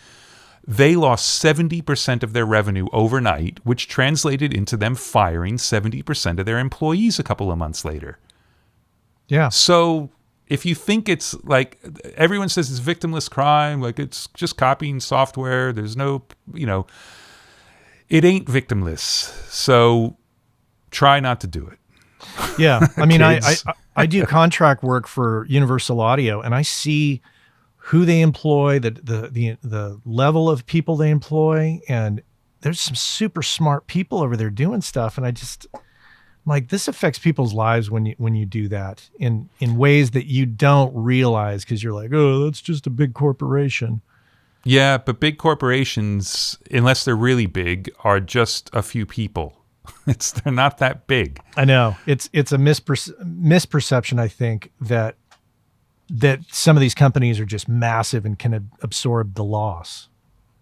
they lost 70% of their revenue overnight, which translated into them firing 70% of their employees a couple of months later. Yeah. So if you think it's like, everyone says it's victimless crime, like it's just copying software, there's no, it ain't victimless. So try not to do it. Yeah. I mean, I do contract work for Universal Audio, and I see who they employ, the level of people they employ, and there's some super smart people over there doing stuff. And I'm like, this affects people's lives when you do that in ways that you don't realize, because you're like, oh, that's just a big corporation. Yeah, but big corporations, unless they're really big, are just a few people. They're not that big. I know. It's a misperception, I think, that some of these companies are just massive and can absorb the loss.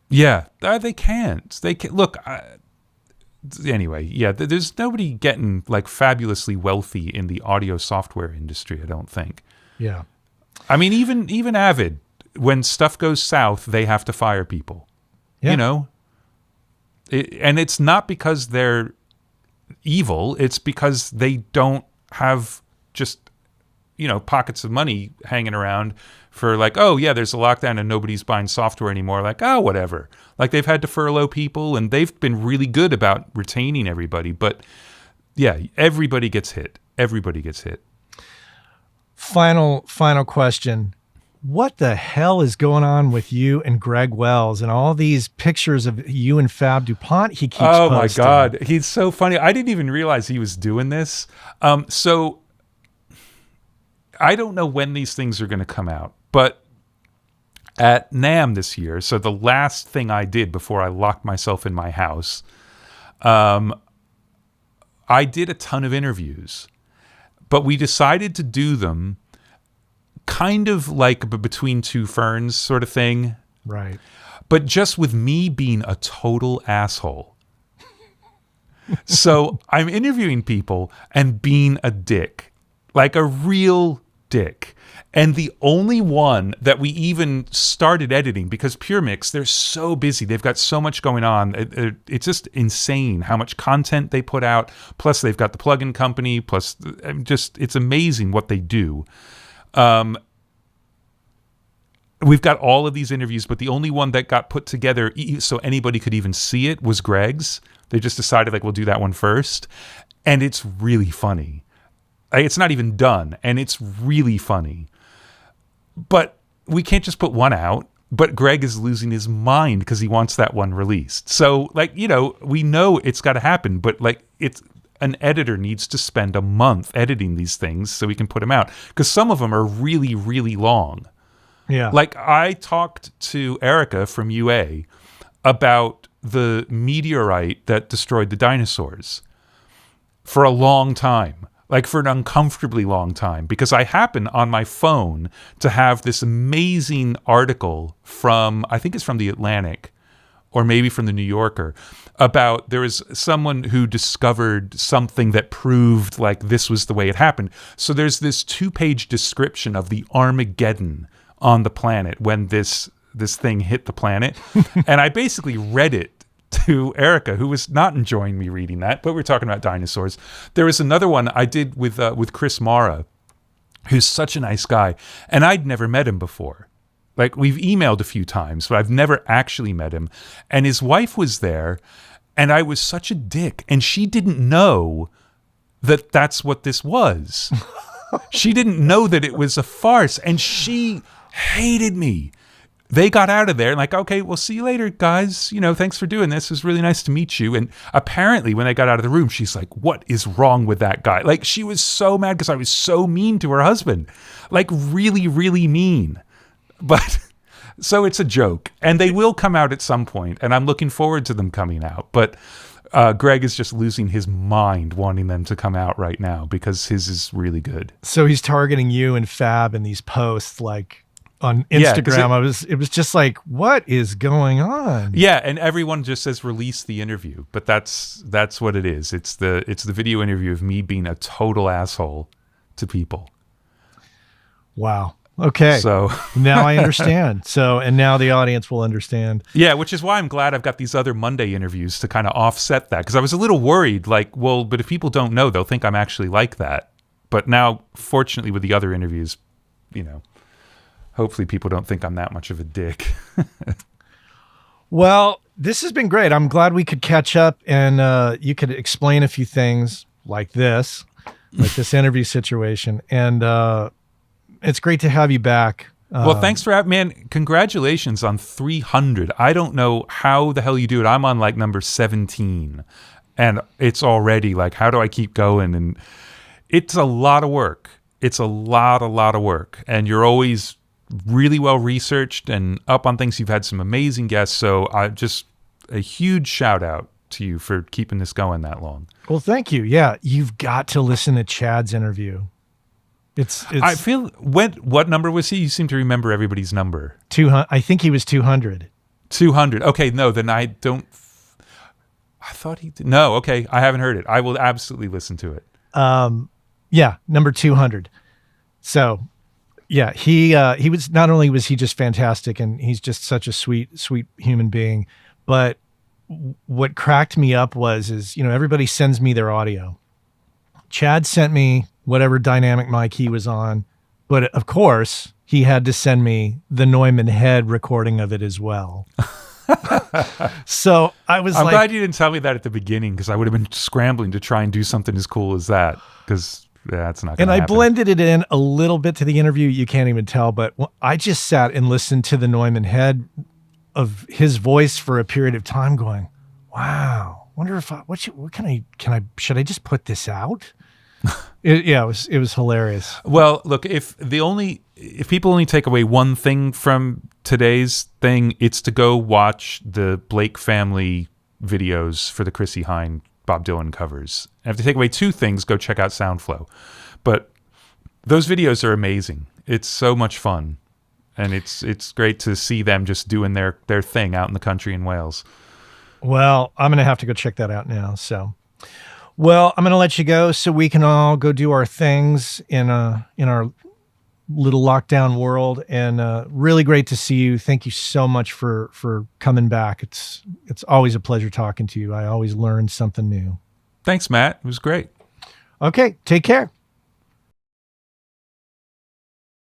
Yeah, they can't. They can look. Anyway, yeah, there's nobody getting like fabulously wealthy in the audio software industry, I don't think. Yeah. I mean, even Avid, when stuff goes south, they have to fire people. Yeah. And it's not because they're evil. It's because they don't have just pockets of money hanging around for like, oh yeah, there's a lockdown and nobody's buying software anymore. Like, oh, whatever. Like, they've had to furlough people and they've been really good about retaining everybody. But yeah, everybody gets hit. Everybody gets hit. Final question. What the hell is going on with you and Greg Wells and all these pictures of you and Fab DuPont he keeps posting? My God. He's so funny. I didn't even realize he was doing this. So I don't know when these things are going to come out, but at NAMM this year, so the last thing I did before I locked myself in my house, I did a ton of interviews, but we decided to do them kind of like between two ferns sort of thing. Right. But just with me being a total asshole. So I'm interviewing people and being a dick, like a real dick. And the only one that we even started editing, because Pure Mix, they're so busy. They've got so much going on. It's just insane how much content they put out. Plus, they've got the plugin company. Plus, it's amazing what they do. We've got all of these interviews, but the only one that got put together so anybody could even see it was Greg's. They just decided, like, we'll do that one first. And it's really funny. Like, it's not even done, and it's really funny. But we can't just put one out. But Greg is losing his mind because he wants that one released. So, like, you know, we know it's got to happen, but like, it's an editor needs to spend a month editing these things so we can put them out, because some of them are really, really long. Yeah. Like, I talked to Erica from UA about the meteorite that destroyed the dinosaurs for a long time. Like, for an uncomfortably long time, because I happen on my phone to have this amazing article from, I think it's from The Atlantic or maybe from The New Yorker, about there was someone who discovered something that proved like this was the way it happened. So there's this 2-page description of the Armageddon on the planet when this thing hit the planet. And I basically read it to Erica, who was not enjoying me reading that, but we're talking about dinosaurs. There was another one I did with Chris Mara, who's such a nice guy, and I'd never met him before. Like, we've emailed a few times, but I've never actually met him. And his wife was there, and I was such a dick, and she didn't know that that's what this was. She didn't know that it was a farce, and she hated me. They got out of there and like, okay, we'll see you later, guys. You know, thanks for doing this. It was really nice to meet you. And apparently when they got out of the room, she's like, what is wrong with that guy? Like, she was so mad because I was so mean to her husband. Like, really, really mean. But so it's a joke. And they will come out at some point, and I'm looking forward to them coming out. But Greg is just losing his mind wanting them to come out right now because his is really good. So he's targeting you and Fab in these posts, like, on Instagram. Yeah, it was just like, what is going on? Yeah, and everyone just says release the interview, but that's what it is. It's the video interview of me being a total asshole to people. Wow. Okay. So now I understand. And now the audience will understand. Yeah, which is why I'm glad I've got these other Monday interviews to kind of offset that, because I was a little worried, like, well, but if people don't know, they'll think I'm actually like that. But now, fortunately, with the other interviews, you know, hopefully people don't think I'm that much of a dick. Well, this has been great. I'm glad we could catch up and you could explain a few things like this interview situation. And it's great to have you back. Well, thanks for having me, man. Congratulations on 300. I don't know how the hell you do it. I'm on like number 17 and it's already like, how do I keep going? And it's a lot of work. It's a lot of work. And you're always really well researched and up on things. You've had some amazing guests, so just a huge shout out to you for keeping this going that long. Well, thank you. Yeah, you've got to listen to Chad's interview. It's I feel, what number was he? You seem to remember everybody's number. 200. I think he was 200. 200. Okay, no, then I thought he did. No, okay, I haven't heard it. I will absolutely listen to it. Yeah, number 200. So yeah, he was, not only was he just fantastic and he's just such a sweet human being, but what cracked me up is, you know, everybody sends me their audio. Chad sent me whatever dynamic mic he was on, but of course he had to send me the Neumann Head recording of it as well. So I'm glad you didn't tell me that at the beginning, because I would have been scrambling to try and do something as cool as that, because that's not going to happen. And I blended it in a little bit to the interview. You can't even tell, but I just sat and listened to the Neumann Head of his voice for a period of time going, wow, wonder if should I just put this out? It was hilarious. Well, look, if people only take away one thing from today's thing, it's to go watch the Blake family videos for the Chrissie Hynde Bob Dylan covers. And if they take away two things, go check out Soundflow. But those videos are amazing. It's so much fun. And it's great to see them just doing their thing out in the country in Wales. Well, I'm going to have to go check that out now. So, well, I'm going to let you go so we can all go do our things in our little lockdown world. And really great to see you. Thank you so much for coming back. It's always a pleasure talking to you. I always learn something new. Thanks, Matt. It was great. Okay, take care.